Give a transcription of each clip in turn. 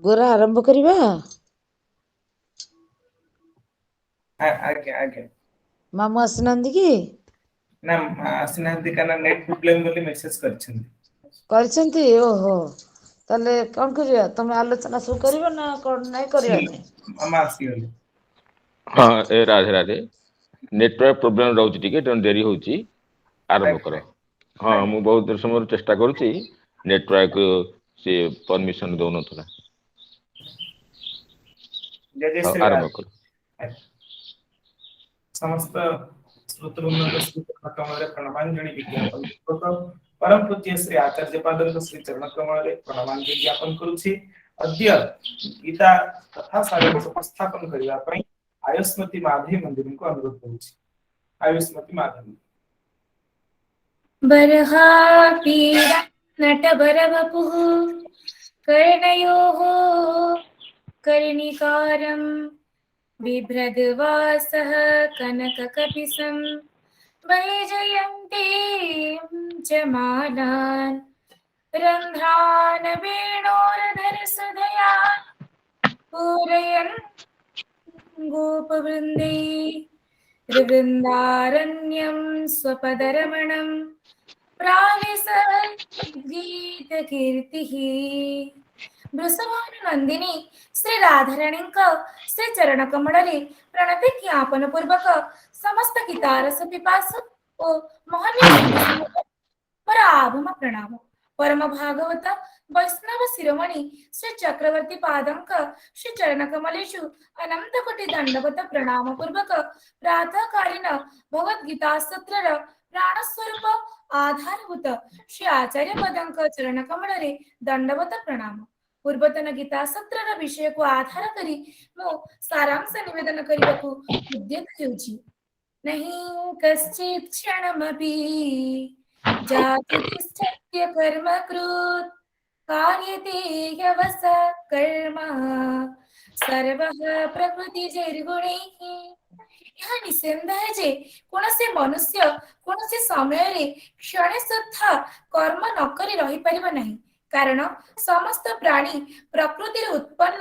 गोरा आरंभ करिबा। आज्ञा आज्ञा मामू आसनांदी कि ନା ଆସିନାହାନ୍ତି କାରଣ ନେଟ୍ ପ୍ରୋବ୍ଲେମ ବୋଲି ମେସେଜ କରିଛନ୍ତି। କରିଛନ୍ତି ଓହୋ ତାହେଲେ କଣ କରିବା ତମେ ଆଲୋଚନା ସବୁ କରିବ ନା କଣ ନାଇଁ କରିବାନି? ମାମା ଆସିଗଲେ। ହଁ ଏ ରାଧେ ରାଧେ ନେଟୱାର୍କ ପ୍ରୋବ୍ଲେମ ରହୁଛି ଟିକେ ତେଣୁ ଡେରି ହଉଛି। ଆରମ୍ଭ ଆଜ୍ଞା କର। ହଁ ଆଜ୍ଞା ମୁଁ ବହୁତ ସମୟରୁ ଚେଷ୍ଟା କରୁଛି ନେଟୱାର୍କ ସିଏ ପରମିସନ ଦଉନଥିଲା। ଜୟ ଜୟ ହଉ ଆରମ୍ଭ କର। ଶ୍ରୀରାମ। ସମସ୍ତ ଶ୍ରୋତୃବୃନ୍ଦଙ୍କୁ ଶ୍ରୀ ଚରଣ କମଳରେ ପ୍ରଣମାଞ୍ଜଳି ବିଜ୍ଞାପନ ପୂର୍ବକ ପରମ ପୂଜ୍ୟ ଶ୍ରୀ ଆଚାର୍ଯ୍ୟ ପାଦଙ୍କ ଶ୍ରୀ ଚରଣ କମଳରେ ପ୍ରଣମାଞ୍ଜଳି ଜ୍ଞାପନ କରୁଛି। ଅଦ୍ୟ ଗୀତା ତଥା ସାରକୁ ଉପସ୍ଥାପନ କରିବା ପାଇଁ ଆୟୁଷ୍ମତୀ ମାଧି ମନ୍ଦିରଙ୍କୁ ଅନୁରୋଧ କରୁଛି। ଆୟୁଷ୍ମତୀ ମାଧି। बर्हापीडा नटबरवपुः कर्णयोः कर्णिकारं बिभ्रद्वासः कनककपिशं वैजयन्तीं च मालान् रन्ध्रान् वेणोरधरसुधया पूरयन् गोपवृन्दै हृवृन्दारण्यं स्वपदरमणं प्राविशद्गीतकीर्तिः ବୃଷଭାନୁନନ୍ଦିନୀ ଶ୍ରୀ ରାଧାରାଣୀଙ୍କ ଶ୍ରୀ ଚରଣ କମଳରେ ପ୍ରଣତି ଜ୍ଞାପନ ପୂର୍ବକ ସମସ୍ତ ଗୀତାରସ ପିପାସୁ ଓ ମହନୀୟ ସୁଧୀ ମୋର ଆଭମ ପ୍ରାଣାମ। ପରମ ଭାଗବତ ବୈଷ୍ଣବ ଶିରୋମଣି ଶ୍ରୀ ଚକ୍ରବର୍ତ୍ତୀ ପାଦଙ୍କ ଶ୍ରୀ ଚରଣ କମଲେଷୁ ଅନନ୍ତ କୋଟି ଦଣ୍ଡବତ ପ୍ରଣାମ ପୂର୍ବକ ପ୍ରାତଃକାଳୀନ ଭଗବତ ଗୀତା ସତ୍ରର ପ୍ରାଣ ସ୍ୱରୂପ ଆଧାରଭୂତ ଶ୍ରୀ ଆଚାର୍ଯ୍ୟ ପଦଙ୍କ ଚରଣ କମଳରେ ଦଣ୍ଡବତ ପ୍ରଣାମ। ପୂର୍ବତନ ଗୀତା ସତ୍ରର ବିଷୟକୁ ଆଧାର କରି ମୁଁ ସାରାଂଶ ନିବେଦନ କରିବାକୁ ଉଦ୍ୟତ ହେଉଛି। नहि कश्चित् क्षणमपि जातु तिष्ठत्य कर्मकृत् कार्यते ह्यवसः कर्म सर्वः प्रकृतिजैर्गुणैः। ଏହା ନିଃସନ୍ଦେହ ଯେ କୌଣସି ମନୁଷ୍ୟ କୌଣସି ସମୟରେ କ୍ଷଣେ ସୁଦ୍ଧା କର୍ମ ନ କରି ରହିପାରିବ ନାହିଁ। କାରଣ ସମସ୍ତ ପ୍ରାଣୀ ପ୍ରକୃତିରୁ ଉତ୍ପନ୍ନ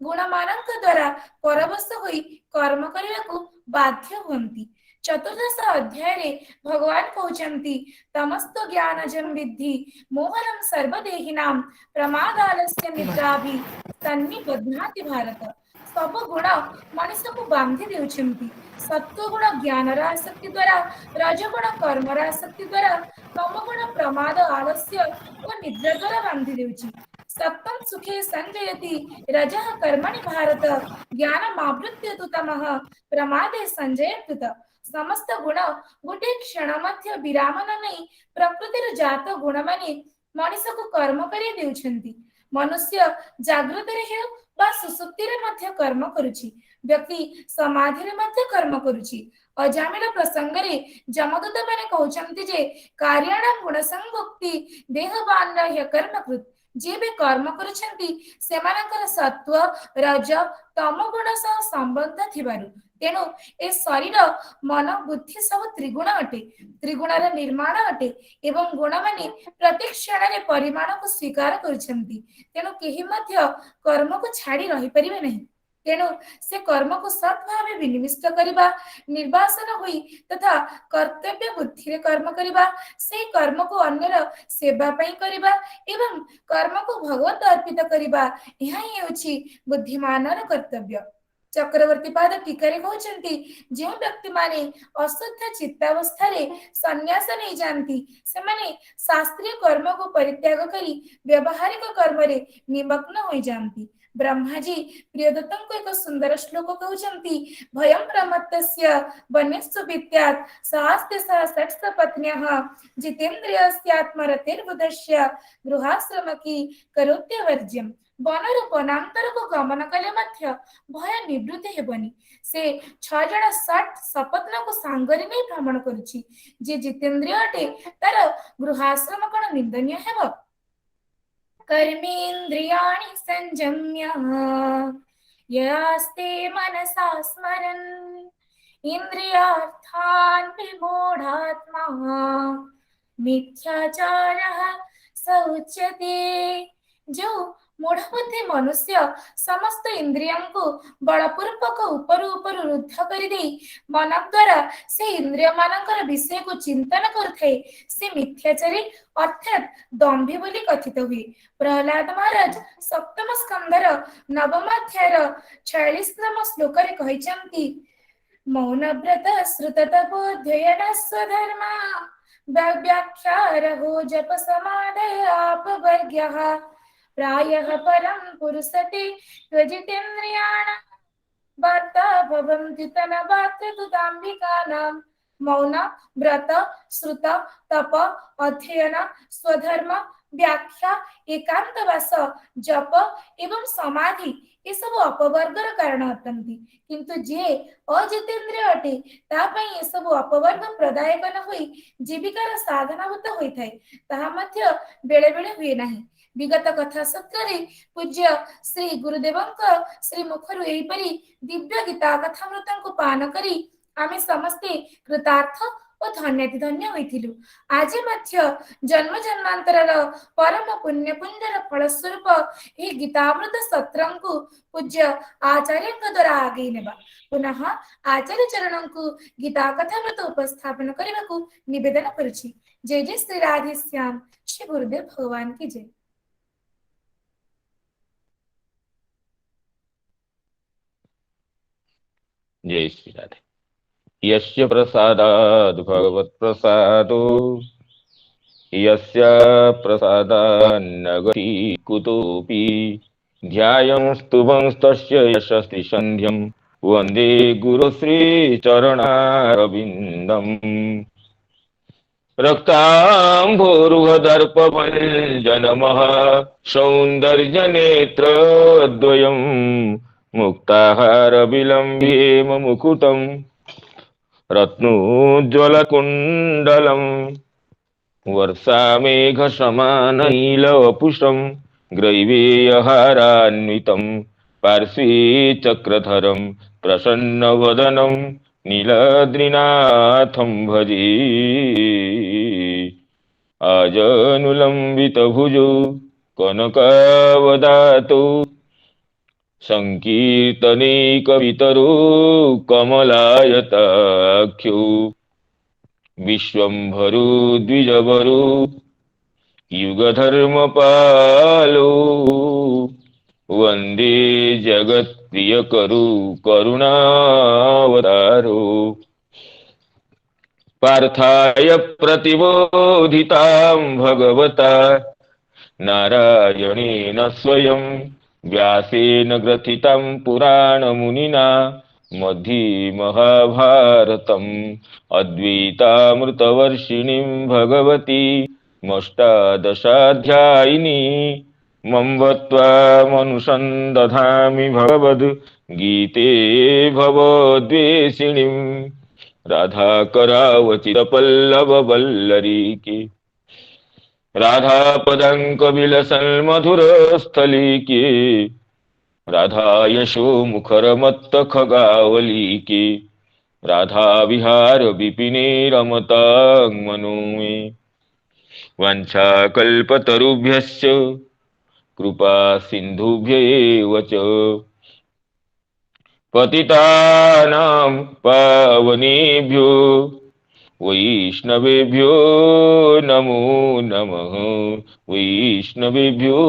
ଗୁଣମାନଙ୍କ ଦ୍ୱାରା ପରବଶ ହୋଇ କର୍ମ କରିବାକୁ ବାଧ୍ୟ ହୁଅନ୍ତି। ଚତୁର୍ଦ୍ଦଶ ଅଧ୍ୟାୟରେ ଭଗବାନ କହୁଛନ୍ତି ତମସ୍ତ ଜ୍ଞାନଜଂ ବିଦ୍ଧି ମୋହନଂ ସର୍ବଦେହିନାଂ ପ୍ରମାଦାଲସ୍ୟ ନିଦ୍ରାଭି ସନ୍ନିବଧ୍ନାତି ଭାରତ। ସବୁ ଗୁଣ ମଣିଷକୁ ବାନ୍ଧି ଦେଉଛନ୍ତି। ସତ୍ୱଗୁଣ ଜ୍ଞାନର ଆସକ୍ତି ଦ୍ୱାରା, ରଜଗୁଣ କର୍ମର ଆସକ୍ତି ଦ୍ୱାରା, ତମଗୁଣ ପ୍ରମାଦ ଆଳସ୍ୟ ଓ ନିଦ୍ରା ଦ୍ୱାରା ବାନ୍ଧି ଦେଉଛି। ସତ୍ୱଂ ସୁଖେ ସଞ୍ଜୟତି ରଜଃ କର୍ମଣି ଭାରତ ଜ୍ଞାନମାବୃତ୍ୟ ତୁ ତମଃ ପ୍ରମାଦେ ସଞ୍ଜୟତ୍ୟୁତ। ସମସ୍ତ ଗୁଣ ଗୋଟିଏ କ୍ଷଣ ମଧ୍ୟ ବିରାମ ନ ନେଇ ପ୍ରକୃତିର ଜାତ ଗୁଣମାନେ ମଣିଷକୁ କର୍ମ କରାଇ ଦେଉଛନ୍ତି। ମନୁଷ୍ୟ ଜାଗ୍ରତରେ ହେଉ ବା ସୁଷୁପ୍ତିରେ ମଧ୍ୟ କର୍ମ କରୁଛି। ବ୍ୟକ୍ତି ସମାଧିରେ ମଧ୍ୟ କର୍ମ କରୁଛି। ଅଜାମିଳ ପ୍ରସଙ୍ଗରେ ଯମଦୂତ ମାନେ କହୁଛନ୍ତି ଯେ କାର୍ୟାଣ ଗୁଣ ସଂଭୁକ୍ତି ଦେହବାନ କର୍ମକୃତ। ଯିଏ ବି କର୍ମ କରୁଛନ୍ତି ସେମାନଙ୍କର ସତ୍ୱ ରଜ ତମ ଗୁଣ ସହ ସମ୍ବନ୍ଧ ଥିବାରୁ ତେଣୁ ଏ ଶରୀର ମନ ବୁଦ୍ଧି ସବୁ ତ୍ରିଗୁଣ ଅଟେ। ତ୍ରିଗୁଣର ନିର୍ମାଣ ଅଟେ ଏବଂ ଗୁଣମାନେ ପ୍ରତି କ୍ଷଣରେ ପରିମାଣକୁ ସ୍ୱୀକାର କରୁଛନ୍ତି। ତେଣୁ କେହି ମଧ୍ୟ କର୍ମକୁ ଛାଡ଼ି ରହିପାରିବେ ନାହିଁ। ତେଣୁ ସେ କର୍ମକୁ ସତ୍ ଭାବେ ବିନିବିଷ୍ଟ କରିବା ନିର୍ବାସନ ହୋଇ ତଥା କର୍ତ୍ତବ୍ୟ ବୁଦ୍ଧିରେ କର୍ମ କରିବା, ସେହି କର୍ମକୁ ଅନ୍ୟର ସେବା ପାଇଁ କରିବା ଏବଂ କର୍ମକୁ ଭଗବତ ଅର୍ପିତ କରିବା ଏହା ହିଁ ହେଉଛି ବୁଦ୍ଧିମାନର କର୍ତ୍ତବ୍ୟ। ଚକ୍ରବର୍ତ୍ତୀ ପାଦ ଟୀକାରେ କହୁଛନ୍ତି ଯେଉଁ ବ୍ୟକ୍ତିମାନେ ଅଶୁଦ୍ଧ ଚିତ୍ତାବସ୍ଥାରେ ସନ୍ନ୍ୟାସ ନେଇଯାଆନ୍ତି ସେମାନେ ଶାସ୍ତ୍ରୀୟ କର୍ମକୁ ପରିତ୍ୟାଗ କରି ବ୍ୟବହାରିକ କର୍ମରେ ନିମଗ୍ନ ହୋଇଯାଆନ୍ତି। ବ୍ରହ୍ମାଜୀ ପ୍ରିୟଦତ୍ତଙ୍କୁ ଏକ ସୁନ୍ଦର ଶ୍ଲୋକ କହୁଛନ୍ତି ଭୟଂ ପ୍ରମତ୍ତସ୍ୟ ବନ୍ୟସ୍ସୁ ବିଦ୍ୟାତ୍ ସହାସ୍ତେ ସହ ଷଟ୍ସ ପତ୍ନ୍ୟଃ ଜିତେନ୍ଦ୍ରିୟସ୍ୟାତ୍ମରତିର୍ବୁଧସ୍ୟ ଗୃହାଶ୍ରମକି କରୋତ୍ୟବର୍ଜ୍ୟମ୍। ବନରୁ ବନାନ୍ତରକୁ ଗମନ କଲେ ମଧ୍ୟ ଭୟ ନିବୃତ୍ତି ହେବନି। ସେ 6 ଜଣ ଷଟ୍ ସପତ୍ନକୁ ସାଙ୍ଗରେ ନେଇ ଭ୍ରମଣ କରୁଛି। ଯିଏ ଜିତେନ୍ଦ୍ରିୟ ଅଟେ ତାର ଗୃହାଶ୍ରମ କଣ ନିନ୍ଦନୀୟ ହେବ? कर्मेन्द्रियाणि संयम्य यस्ते मनसा स्मरन् इन्द्रियार्थान् विमूढात्मा मिथ्याचारः स उच्यते। जो मूढ़बुद्धि मनुष्य समस्त इंद्रियों को बलपूर्वक उपरु उपरु रुद्ध कर दे मन द्वारा से इंद्रिय मानकर विषय को चिंतन करथे से मिथ्याचारी अर्थात दंभी बोली कथित हुए। प्रहलाद महाराज सप्तम स्कंदर नवम अध्यायर 46 श्लोक रे कहिसंती मौन व्रत श्रुत तपोध्ययन स्वधर्म व्याख्यारहो जप समादय आपवर्ग्यः प्रायः परं पुरुषते त्वजितेन्द्रियाणां वार्ता भवन्ति तनवात्रतुताम्बिकानां मौन व्रत श्रुत तप अध्ययन स्वधर्म व्याख्या एकांतवास जप एवं समाधि ये सब अपवर्गर कारण अटंती किंतु जे अजितेन्द्रिय अटे तापई ये सब अपवर्ग प्रदायक न होई जीविकार साधनाभूत होइथाय ताहा मध्य बेले बेले हुए नाही। विगत कथा सत्रे पूज्य श्री गुरुदेवंक श्री मुखरु एहिपरि दिव्य गीता कथामृत को पान करी आमे समस्ते कृतार्थ और धन्याति धन्य होइथिलु। आज मध्य जन्म जन्मांतरर परम पुण्य पुंजर फलस्वरूप एहि गीतामृत सत्रं को पूज्य आचार्यଙ୍କ द्वारा आगे नेबा पुनः आचार्य चरणं को गीता कथामृत उपस्थापन करबाकू निवेदन करूछि। जय जय श्री राधे श्याम। श्री गुरुदेव भगवान की जय। जय श्री राधे। यस्य प्रसादाद् भगवत्प्रसादो यस्य प्रसादान्न गति कुतोऽपि ध्यायंस्तुवंस्तस्य यशस्ति सन्ध्यं वन्दे गुरुश्रीचरणारविन्दम् रक्ताम्भोरुहदर्पभञ्जनमः सौन्दर्यनेत्रद्वयम् मुक्ताहारविलम्बेम मुकुटम् रत्नोज्ज्वलकुण्डलम् वर्षामेघसमाननीलवपुषम् ग्रैवेयहारान्वितं पार्श्वे चक्रधरं प्रसन्नवदनं नीलाद्रिनाथं भजे आजनुलम्बितभुजो कनकावदातो संकीर्तनैकवितरो कमलायताख्यो विश्वम्भरो द्विजवरो युगधर्मपालो वन्दे जगत्प्रियकरो करुणावतारो पार्थाय प्रतिबोधितां भगवता नारायणेन स्वयं व्यासेन ग्रथितं पुराणमुनिना मध्ये महाभारतम् अद्वैतामृतवर्षिणीं भगवती मष्टादशाध्यायिनी मम्बत्वामनुसन्दधामि भगवद्गीते भवद्वेषिणीं राधाकरावचितपल्लववल्लरीके राधापदाङ्कविलसन्मधुरस्थलीके राधा यशो मुखरमत्तखगावलीके राधा विहार विपिने रमतां मनो मे वाञ्छाकल्पतरुभ्यश्च कृपा सिन्धुभ्येव च पतितानां पावनेभ्यो वैष्णवेभ्यो नमो नमः वैष्णवेभ्यो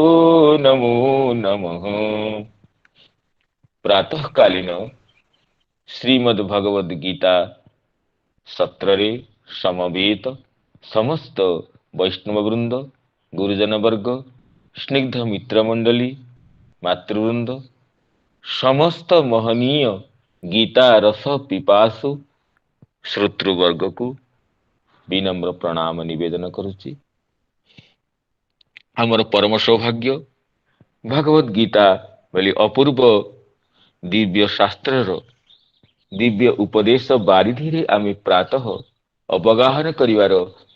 नमो नमः। प्रातःकालीन श्रीमद् भगवद गीता सत्ररे समवेत समस्त वैष्णववृंद गुरुजन वर्ग स्निग्ध मित्रमंडली मातृवृंद समस्त महनीय गीता रस पिपासु श्रोतृवर्ग को विनम्र प्रणाम निवेदन करुछि। हमर परम सौभाग्य भगवद गीता बोली अपूर्व दिव्य शास्त्रर दिव्य उपदेश बारिधि रे आमे प्रातः अवगाहन करिवार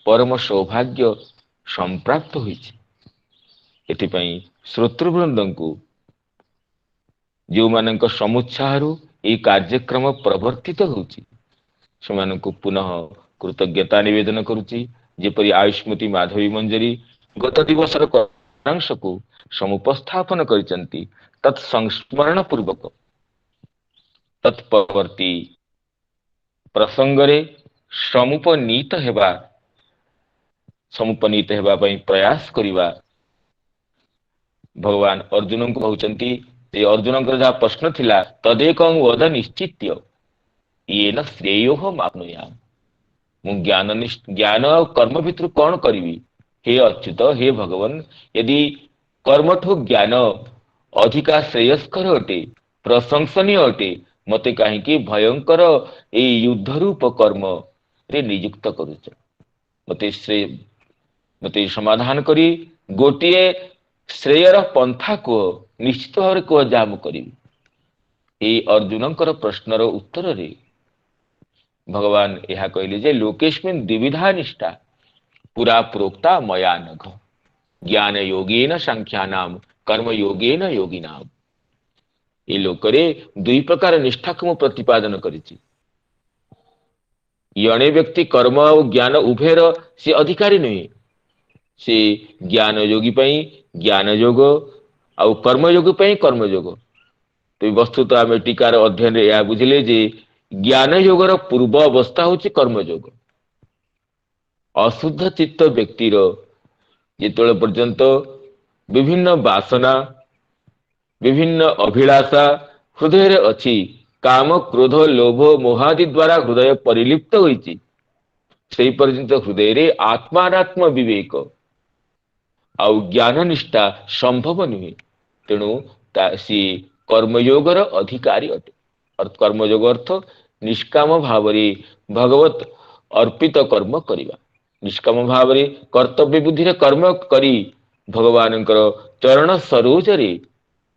परम सौभाग्य संप्राप्त होइछि। एथिपई श्रोतृवृंद को जो मानक समुत्साहरु ए कार्यक्रम प्रवर्तित होउछि सेमानकु पुनः कृतज्ञता निवेदन करुछि। जेपरि आयुष्मती माधवी मंजरी गत दिवसर को समुपस्थापन करिसंती तत् संस्मरण पूर्वक तत्पवर्ती प्रसंगरे समुपनीत हेबा पई प्रयास करिबा भगवान अर्जुन को कहउचंती जे अर्जुन को जहा प्रश्न थिला तदेकं वद निश्चित्य येन श्रेयो माप्नुयाम मु ज्ञान और कर्म भितर कौन करी हे अच्युत हे भगवान यदि कर्मठु ज्ञान अधिका श्रेयस्कर अटे प्रशंसनीय अटे मते कहीं भयंकर ए युद्ध रूप कर्म रे नियुक्त करुच मते समाधान करी गोटिए श्रेयर पंथा को निश्चित भाव कह जहा मु करी ए अर्जुनकर प्रश्नर उत्तर रे भगवान यह कहले जे लोकेस्मिन् द्विविधा निष्ठा पुरा प्रोक्ता मया नघ ज्ञान योगेन सांख्यानाम कर्म योगेन योगिनाम ए लोकरे दुई प्रकार निष्ठा को प्रतिपादन करिछि यणे व्यक्ति कर्म और ज्ञान उभयर से अधिकारी नहीं से ज्ञान योगी पई ज्ञान योग और कर्म योग पई कर्म योग तो वस्तुतः आम टीकार अध्ययन यह बुझिले जे ज्ञान योगर पूर्व अवस्था होची कर्म योग अशुद्ध चित्त व्यक्तिर जेतोले पर्यंत विभिन्न वासना विभिन्न अभिलाषा हृदय रे अछि काम क्रोध लोभ मोहादि द्वारा हृदय परिलिप्त होईची सेही पर्यंत हृदय रे आत्मानात्म विवेक आउ ज्ञान निष्ठा संभव नुहे तेणु सी कर्मयोगर अधिकारी अटे और कर्मयोग अर्थ निष्काम भाव भगवत अर्पित कर्म करिबा निष्काम भाव कर्तव्य बुद्धि रे कर्म करी भगवान चरण सरोज रे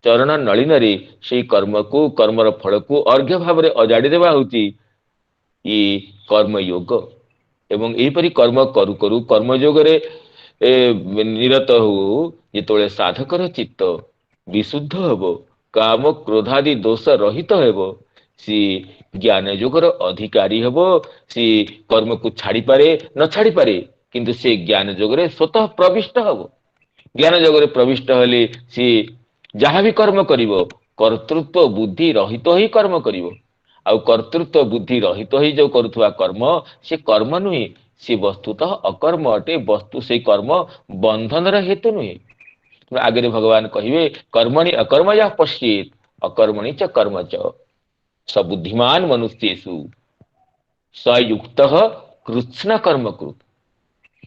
चरण नलिन रे से कर्म को कर्मर फल को अर्घ्य भाव रे अजाड़ी देवा होची ये कर्मयोग एवं एपरी कर्म करू करू कर्मयोग रे निरत हो जेतोले साधकर चित्त विशुद्ध हबो काम क्रोधादि दोष रहित हेबो सी ज्ञान योगर अधिकारी हेबो सी कर्म को छाड़ी पारे न छाड़ी पारे किंतु से ज्ञान योगरे स्वतः प्रविष्ट हबो ज्ञान योगरे प्रविष्ट हेले सी जहाँ भी कर्म करिवो कर्तृत्व बुद्धि रहित ही कर्म करिवो आउ कर्तृत्व बुद्धि रहित ही जो करुथुवा कर्म से कर्म नुहे से वस्तुतः अकर्म अटे वस्तु से कर्म बंधन हेतु नुहे आगे भगवान कहिवे कर्मणि अकर्म या पश्येत अकर्मणि च कर्म च सबुद्धिमान मनुष्येषु सयुक्त कृत्स्न कर्म कृत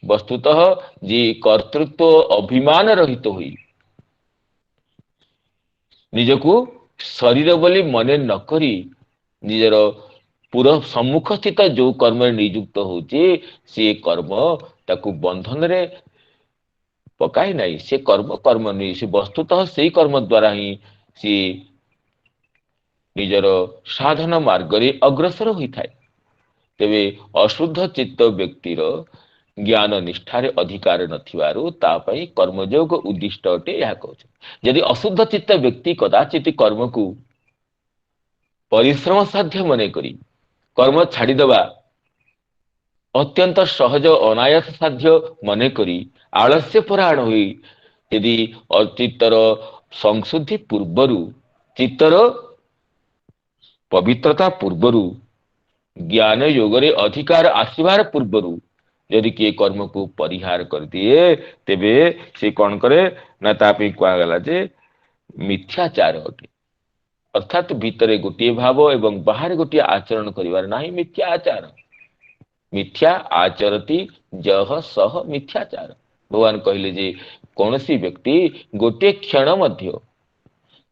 वस्तुतः जे कर्तृत्व अभिमान रहित हुई निजको शरीर बोली मने न करी निजर पूरा सम्मुख स्थित जो कर्म नियुक्त होचे से कर्म ताकू बंधन रे पकाई नहीं से कर्म कर्म नहीं से वस्तुतः से कर्म द्वारा ही से निजर साधन मार्ग रे अग्रसर होता है तेबे अशुद्ध चित्त व्यक्तिर ज्ञान निष्ठार अधिकार नथिवारु तापई कर्मयोग उद्दिष्ट अटे यह कहछ यदि अशुद्ध चित्त व्यक्ति कदाचित कर्म को परिश्रम साध्य मने करी कर्म छाड़ी दबा अत्यंत सहज अनायास साध्य मने करी आलस्य परायण हुई यदि चित्तर संशुद्धि पूर्वरु चित्तर पवित्रता पूर्वरु ज्ञान योगरे अधिकार आसीबार पूर्वरु यदि किए कर्म को परिहार कर दिए तेबे से कौन करे ना तापी कहगला जे मिथ्याचार अटे अर्थात भीतरे गोटे भाव एवं बाहर गोटे आचरण करिवार नाही मिथ्या आचार मिथ्या आचरती जह सह मिथ्याचार भगवान कहले जे कौनसी व्यक्ति गोटे क्षण मध्य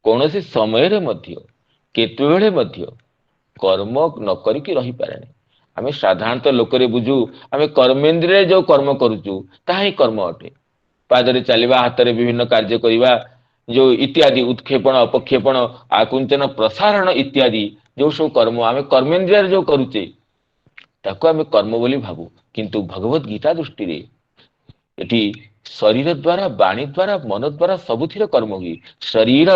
कौनसी समय रे मध्य केतुबेले मध्य कर्म न करिकी रही पारेनी आमे साधारणतः लोकरे बुझू आमे कर्मेंद्रिय जो कर्म करूचु ताहा ही कर्म अटे पादरे चलिबा हाथ रे विभिन्न कार्य करिबा जो इत्यादि उत्क्षेपण अपक्षेपण आकुंचन प्रसारण इत्यादि जो सब कर्म आमे कर्मेंद्रिय जो करूचे ताको आमे कर्म बोली भाबू किंतु भगवत गीता दृष्टि रे एठी शरीर द्वारा वाणी द्वारा मन द्वारा सबुथिर कर्म हुई शरीर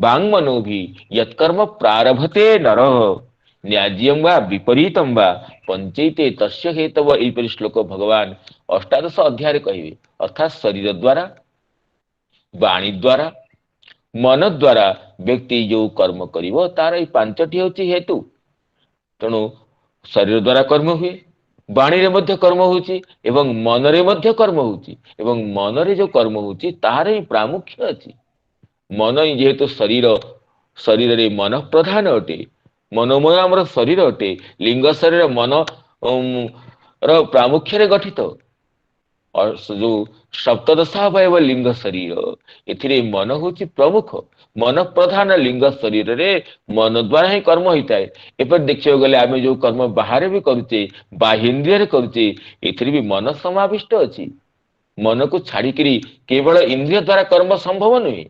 वांग मनो भी यत्कर्म प्रारभते नर न्याज्यम वा विपरीतम वा पंचैते तस्य हेतव एपरि श्लोक भगवान अष्टादश अध्याय कहिवे अर्थात शरीर द्वारा वाणी द्वारा मन द्वारा व्यक्ति जो कर्म करिवो तार एई पांचटी होची हेतु। तेणु शरीर द्वारा कर्म हुए, वाणी रे मध्य कर्म होची एवं मन रे मध्य कर्म होची एवं मन रे जो कर्म होची तार ही प्रामुख्य अछि। मन ही जेहेतु शरीर रे मन प्रधान अटे, मनोमय आमर शरीर अटे, लिंग शरीर मन र प्रामुख्य रे गठित और जो सप्तदशा अवयव लिंग शरीर एथिरे मन होची प्रमुख। मन प्रधान लिंग शरीर रे मन द्वारा ही कर्म होता है। एपर देखियो गले आमे जो कर्म बाहर भी करूचे, बाह्येन्द्रिय रे करूचे, एथिरे भी मन समाविष्ट अछि। मन को छाड़िकरी केवल इंद्रिय द्वारा कर्म संभव नुहे।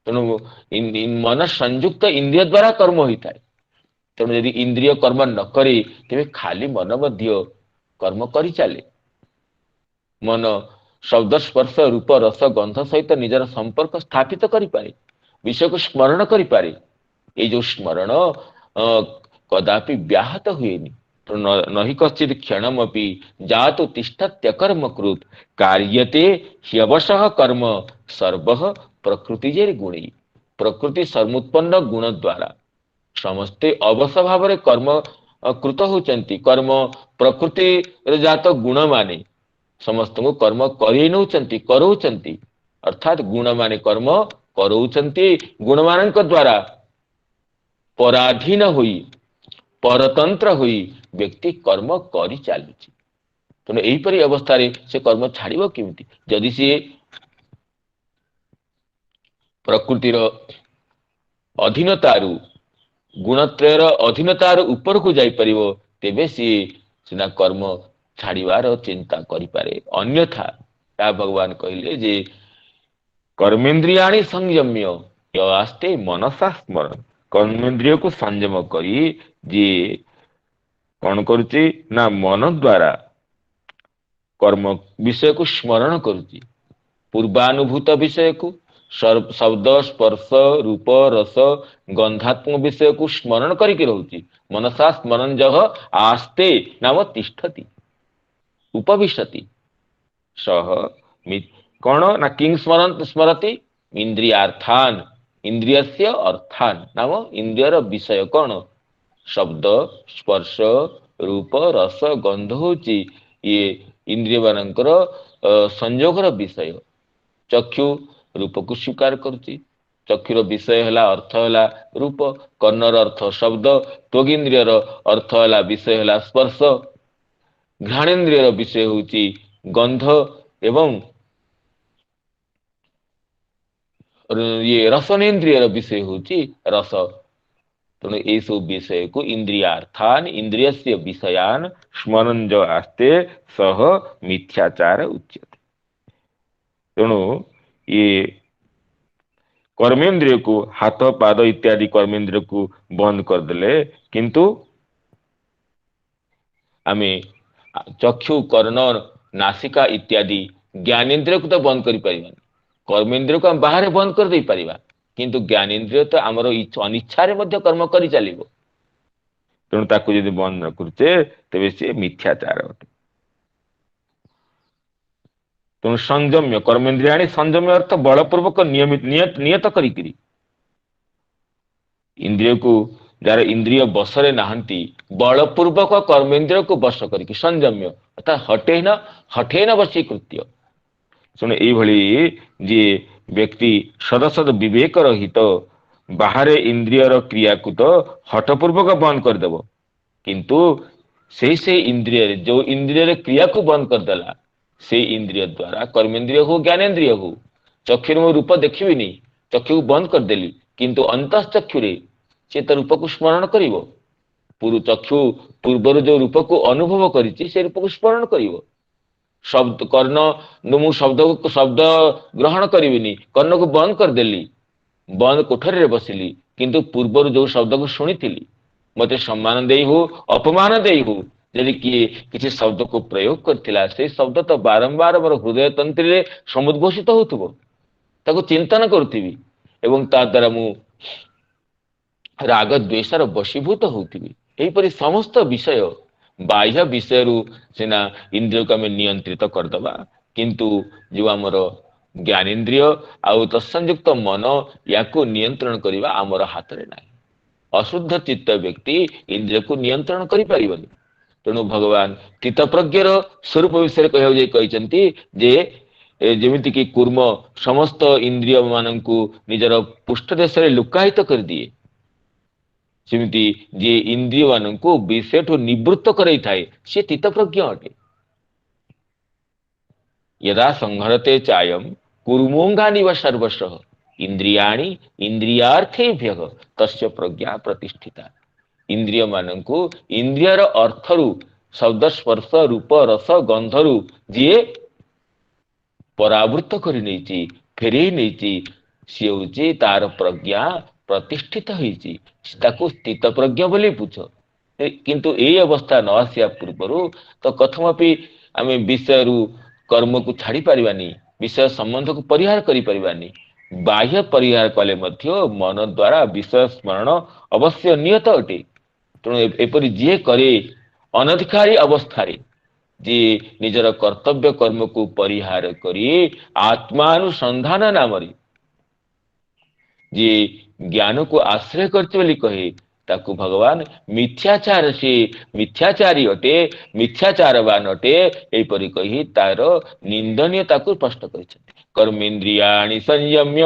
तेणु मन संयुक्त इंद्रिय द्वारा कर्म होता है। तेणु यदि इंद्रिय कर्म न करे तेबे खाली मन मध्य कर्म करि चले। मन शब्द स्पर्श रूप रस गंध सहित निजर संपर्क स्थापित करिपारे, विषय को स्मरण करिपारे। ये जो स्मरण कदापि व्याहत हुएनि। तो नहि कश्चित् क्षणमपि जातु तिष्ठत्यकर्म कृत कार्यते ह्यवशः कर्म सर्वः प्रकृतिजेर गुणै। प्रकृति सर्वोत्पन्न गुण द्वारा समस्ते अवश्य भाव कर्म कृत होचंती। कर्म प्रकृति जात गुण माने समस्त को कर्म करेई नौचंती, करौचंती। अर्थात गुण माने कर्म करौचंती। गुण मानक द्वारा पराधीन होई, परतंत्र होई व्यक्ति कर्म करि चालुची। तेणु एहीपरि अवस्था से कर्म छाड़िब केमिति? जदि सी प्रकृतिर अधीनतारू गुणत्रयर अधीनतार ऊपर को जाई परिबो तेबे सी सिना कर्म छाड़िबार चिंता करिपारे। अन्यथा ता भगवान कहले जे कर्मेन्द्रियाणि संयम्य यस्ते मनसा स्मरण। कर्मेन्द्रिय को संयम करी जे कौन करुची ना मन द्वारा कर्म विषय को स्मरण करुची। पूर्वानुभूत विषय को शब्द स्पर्श रूप रस गंधात्मक विषय को स्मरण करके रहुची। मनसा स्मरण जह आस्ते नाम तिष्ठति उपविशति सह कौन ना किंग स्मरण स्मरति इंद्रियार्थान। इंद्रियस्य अर्थान नाम इंद्रियर विषय कौन? शब्द स्पर्श रूप रस गंध होची ये इंद्रिय मानकर संयोगर विषय। चक्षु रूप को स्वीकार करुची, चक्षुर विषय है अर्थ है रूप, कर्णर अर्थ शब्द, त्वगिंद्रियर अर्थ है विषय है स्पर्श, घ्राणेन्द्रियर विषय होची गंध एवं ये रसनेन्द्रियर विषय होची रस। तेणु ये सब विषय को इंद्रियार्थान इंद्रियस्य विषयान स्मरण जो आस्ते सह मिथ्याचार उच्यते। तेणु ये कर्मेंद्रिय को हाथ पाद इत्यादि कर्मेंद्रिय को बंद कर देले, किंतु आमे चक्षु कर्ण नासिका इत्यादि ज्ञानेन्द्रिय को तो बंद कर पारिबा। कर्मेंद्रिय को हम बाहर बंद कर दे पारिबा, किंतु ज्ञानेन्द्रिय तो आमर अनिच्छा रे मध्य कर्म करि चलिबो। तेणु ताकू यदि बंद न करछे तेबे से मिथ्याचार अटे। तेणु संयम्य कर्मेन्द्रियाणि संयम्य अर्थ बलपूर्वक नियमित नियत करिकरी इंद्रिय को जार इंद्रिय बसरे नाहंती बलपूर्वक कर्मेन्द्रिय को बस करिकी संयम्य अर्थात हठेन वशीकृत्य। सुन ये जे व्यक्ति सदसद विवेक रहित बाहर इंद्रियर क्रिया को तो हठपूर्वक बंद करदेव, किंतु से इंद्रिय जो इंद्रिय क्रिया को बंद करदेला से इंद्रिय द्वारा कर्मेंद्रिय हो ज्ञानेन्द्रिय हो चक्षु में रूप देखिबिनी चक्षु को बंद करदेली, किंतु अंतश्चक्षुरे से तो रूप को स्मरण करिवो। पूर्व चक्षु पूर्वर जो रूप को अनुभव करिछि से रूप को स्मरण करिवो। शब्द कर्ण मु शब्द ग्रहण करिबिनी, कर्ण को बंद करदेली, बंद कोठरी रे बसिली, किंतु पूर्वर जो शब्द को शुणिथिली मते सम्मान देई हो अपमान देई हो यदि किए किसी शब्द को प्रयोग करथिला से शब्द तो बारंबार मोर हृदय तंत्री रे समुद्घोषित होथुबो, ताको चिंतन करथिबी एवं ता द्वारा मु राग द्वेषर वशीभूत होथिबी। एहीपरि समस्त विषय बाह्य विषय सिना इंद्रिय को आम नियंत्रित करदबा, किंतु जो आमर ज्ञानेन्द्रिय आउ तत्संयुक्त मन याकू नियंत्रण करने आमर हाथ में नहीं। अशुद्ध चित्त व्यक्ति इंद्रिय को नियंत्रण करि परिबनि। तेणु भगवान चित्तप्रज्ञर स्वरूप विषय कहते जे जेमिति कि कूर्म समस्त इंद्रिय मानंकु निजर पृष्ठ देश लुकायित कर दिए, सेमिति जे इंद्रिय मानंकु विषयठु निवृत्त कराई थाए से चित्तप्रज्ञ अटे। यदा संहरते चायम कूर्मोंगानिव सर्वशः इंद्रियाणि इंद्रियार्थेभ्यः तस्य प्रज्ञा प्रतिष्ठिता। इंद्रिय मानंकु इंद्रियर अर्थरु शब्द स्पर्श रूप रस गंधरु जे परावृत्त करि नेछि फेरे नेछि से होछि तार प्रज्ञा प्रतिष्ठित होइछि, ताकू स्थित प्रज्ञा बोली पूछ। किंतु ए अवस्था न आसिया पूर्वरु तो कथमपि आमे विषय कर्म को छाड़ी परिबानी, विषय संबंध को परिहार करि परिबानी। बाह्य परिहार कले मध्य मन द्वारा विषय स्मरण अवश्य नियत अटे। तेणु एपरि जे करे अनधिकारी अवस्थारे जे निजर कर्तव्य कर्म को परिहार करी आत्मानुसंधान नाम जे ज्ञान को आश्रय करते बोली कहे ताकू भगवान मिथ्याचार से मिथ्याचारी अटे, मिथ्याचारवान अटे एपरि कही तार निंदनीयता को स्पष्ट करिसेंति। कर्मेन्द्रियाणि संयम्य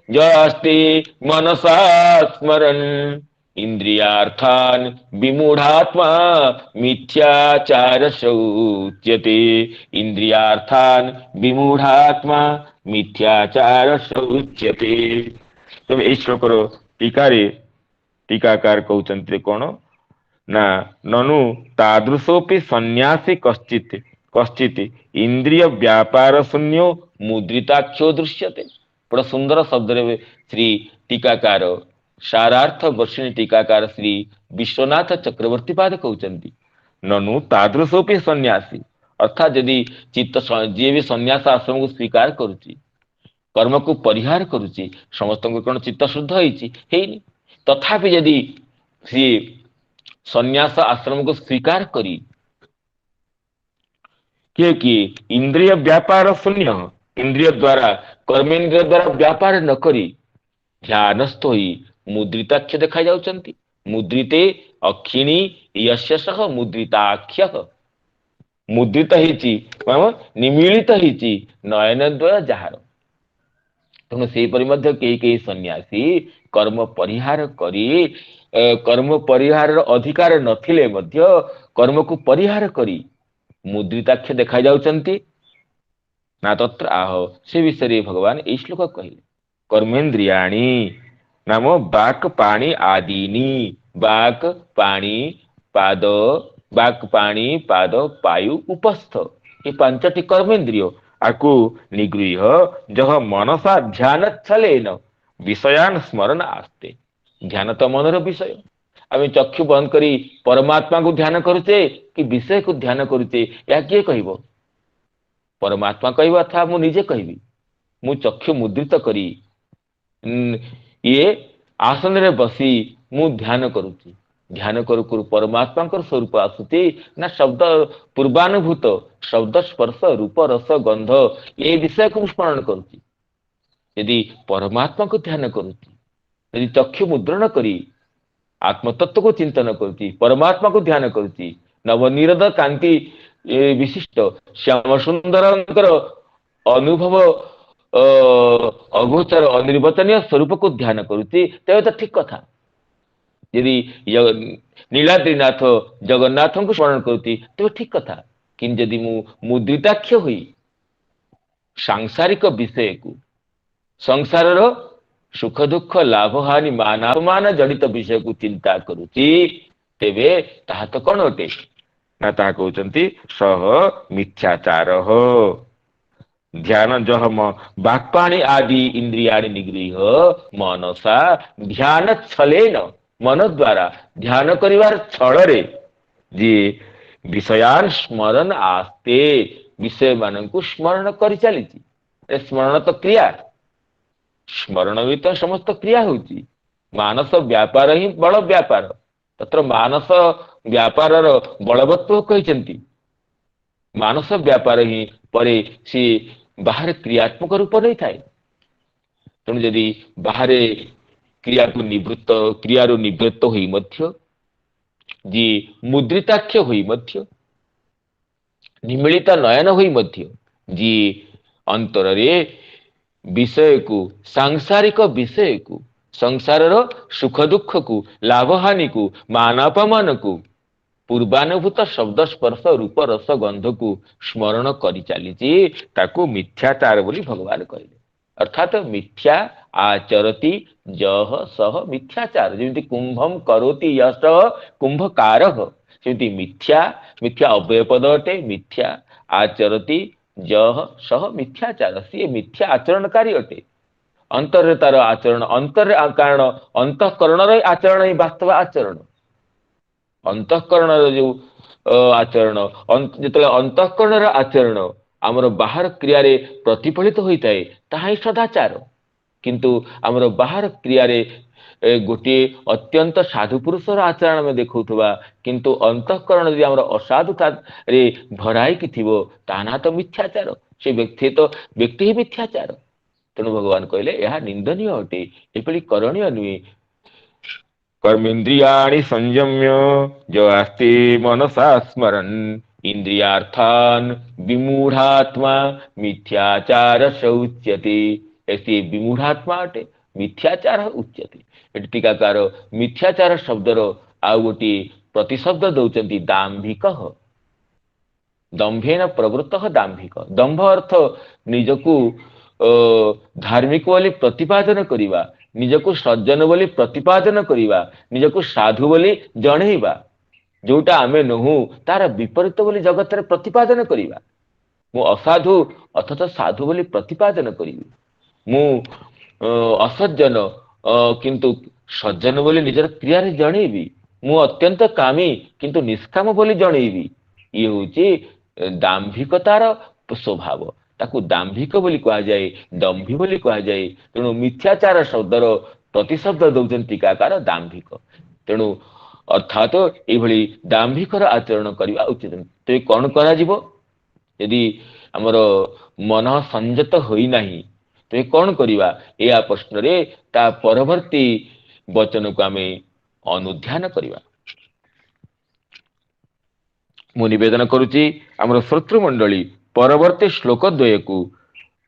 जास्ति मनसा स्मरन् इंद्रियार्थान विमूढ़ात्मा मिथ्याचार उच्यते। इंद्रियार्थान विमूढ़ात्मा मिथ्याचार उच्यते। तो ए श्लोकर टीकारे टीकाकार कहते कौन ना ननु तादृशोपि सन्यासी कश्चित कश्चित इंद्रिय व्यापार शून्यो मुद्रिताख्यो दृश्यते। बड़ा सुंदर शब्द रे श्री टीकाकार सारार्थ वर्षिणी टीकाकार श्री विश्वनाथ चक्रवर्ती पाद कहते ननु तादृशोपि सन्यासी, अर्थात यदि चित्त जी भी सन्यास आश्रम को स्वीकार करुच्ची कर्म को परिहार करुच्ची समस्त कौन चित्त शुद्ध होनी, तथापि यदि सी सन्यास आश्रम को स्वीकार करी कि इंद्रिय व्यापार शून्य, इंद्रिय द्वारा कर्मेंद्रिय द्वारा व्यापार न करी ध्यानस्थ ही मुद्रिताक्ष देखा जाउचंती। मुद्रिते अक्षिणी यस्य सह मुद्रिताख्य, मुद्रित हिची निमीलित हिची नयन द्वय जार। तेणु से कई सन्यासी कर्म परिहार करी कर्म परिहार अधिकार नथिले मध्य कर्म को परिहार करी मुद्रिताक्ष देखा जाउचंती ना तत्र आह। से विषय भगवान ए श्लोक कहले कर्मेन्द्रियाणि नाम बाक पाणी आदीनी, बाक पाणी पाद, बाक पाणी पाद पायु उपस्थ, ये पांचटी कर्मेन्द्रिय आकु निगृह जह मनसा ध्यान छलेन विषयान स्मरण आस्ते। ध्यान तो मनर विषय, आम चक्षु बंद करी परमात्मा को ध्यान करुचे कि विषय को ध्यान करुचे या किए कहब? परमात्मा कहवा था मु निजे कहबी। मु चक्षु मुद्रित करी ये आसन रे बसी मु ध्यान करुची, ध्यान करू करू परमात्मा स्वरूप आसुची ना शब्द पूर्वानुभूत शब्द स्पर्श रूप रस गंध ये विषय को स्मरण करुची। यदि परमात्मा को ध्यान करुची, यदि चक्षु मुद्रण करी आत्मतत्व को चिंतन करुची, परमात्मा को ध्यान करुची, नवनिरद कांति विशिष्ट श्याम सुंदर अनुभव अगोचर अनिर्वचनीय स्वरूप को ध्यान करुची तेरे तो ठीक कथा। यदि नीलाद्रीनाथ जगन्नाथ को स्मरण करुची तेरे ठीक कथा। किंतु यदि मुद्रिताक्ष हुई सांसारिक विषय को संसार सुख दुख लाभ हानि मानापमान जड़ित विषय को चिंता करुची तेबे ताहा तो कौन अटे ना ताहा कहउचंती सह मिथ्याचार हो। ध्यान जह बाक्पाणी आदि इंद्रियाणि निगृह मनसा ध्यान छलेन, मन द्वारा ध्यान करिवार छଳରେ जे विषयान स्मरण आस्ते विषय मानंकु स्मरण करि चलीची। स्मरण तो क्रिया, स्मरण भी तो समस्त क्रिया होची। मानस व्यापार ही बड़ व्यापार, तत्र मानस व्यापार बलवत्व कहते मानस व्यापार ही परे सी बाहर क्रियात्मक रूप नहीं थाए। तेणु जदि बाहर क्रिया को निवृत्त क्रिया निवृत्त होई मध्य जी मुद्रिताक्ष होई मध्य निमिलिता नयन होई मध्य जी अंतर रे विषय को सांसारिक विषय को संसार सुख दुख को लाभ हानि को मान अपमान को पूर्वानुभूत शब्द स्पर्श रूप रस गंध को स्मरण करी चली ताकू मिथ्याचार बोली भगवान कहले। अर्थात मिथ्या आचरती जह सह मिथ्याचार जमी कुंभम करोति यश कुंभकार सेमती मिथ्या मिथ्या अव्यय पद अटे मिथ्या आचरती जह सह मिथ्याचार सी मिथ्या आचरणकारी अटे। अंतर तार आचरण अंतर कारण अंतःकरण आचरण ही वास्तव आचरण अंतःकरण जो आचरण जो अंतःकरण आचरण आमर बाहर क्रिया प्रतिफलित होता है ताहा ही सदाचार किंतु आमर बाहर क्रिया गोटे अत्यंत साधु पुरुषर आचरण आम देखा किंतु अंतःकरण यदि आमर असाधुता रे भराई थी ताना तो मिथ्याचार से व्यक्ति ही मिथ्याचार। तेणु भगवान कहले यह निंदनीय अटे एपरि करणीय नुहे। कर्मेन्द्रियाणि संयम्य जो आस्ते मनसा स्मरन् इंद्रियार्थान विमूढ़ात्मा मिथ्याचार उच्यते। ऐसे विमूढ़ात्मा अटे मिथ्याचार उच्यते। एटी टीकाकार मिथ्याचार शब्दर आउ गोटे प्रतिशब्द दौचंती दाम्भिक दंभेन प्रवृत्त दाम्भिक दंभ अर्थ निजकू धार्मिक बोली प्रतिपादन करिवा निजकू सज्जन बोली प्रतिपादन करिवा निजकू साधु बोली जणेइबा जोटा आमे नहु तार विपरीत बोली जगत रे प्रतिपादन करिवा। मु असाधु अथच साधु बोली प्रतिपादन करिवि मु असज्जन किंतु सज्जन बोली निजर क्रिया रे जणेइबि मु अत्यंत कामी किंतु निष्काम बोली जणेइबि। ये होची दाम्भिकतार स्वभाव ताकू दाम्भिक बोली कहा जाए दंभी बोली कहा जाए। तेणु मिथ्याचार शब्दर प्रतिशब्द दौचन टीकाकार दाम्भिक। तेणु अर्थात ये दाम्भिकर आचरण करने उचित। तो कौन करा यदि आमर मन संयत होना तो ये कौन करवा या प्रश्न रे ता परवर्ती वचन को आम अनुध्यान करवा। मु निवेदन करुच्ची आमर श्रोतृमंडली परवर्ती श्लोक द्वय को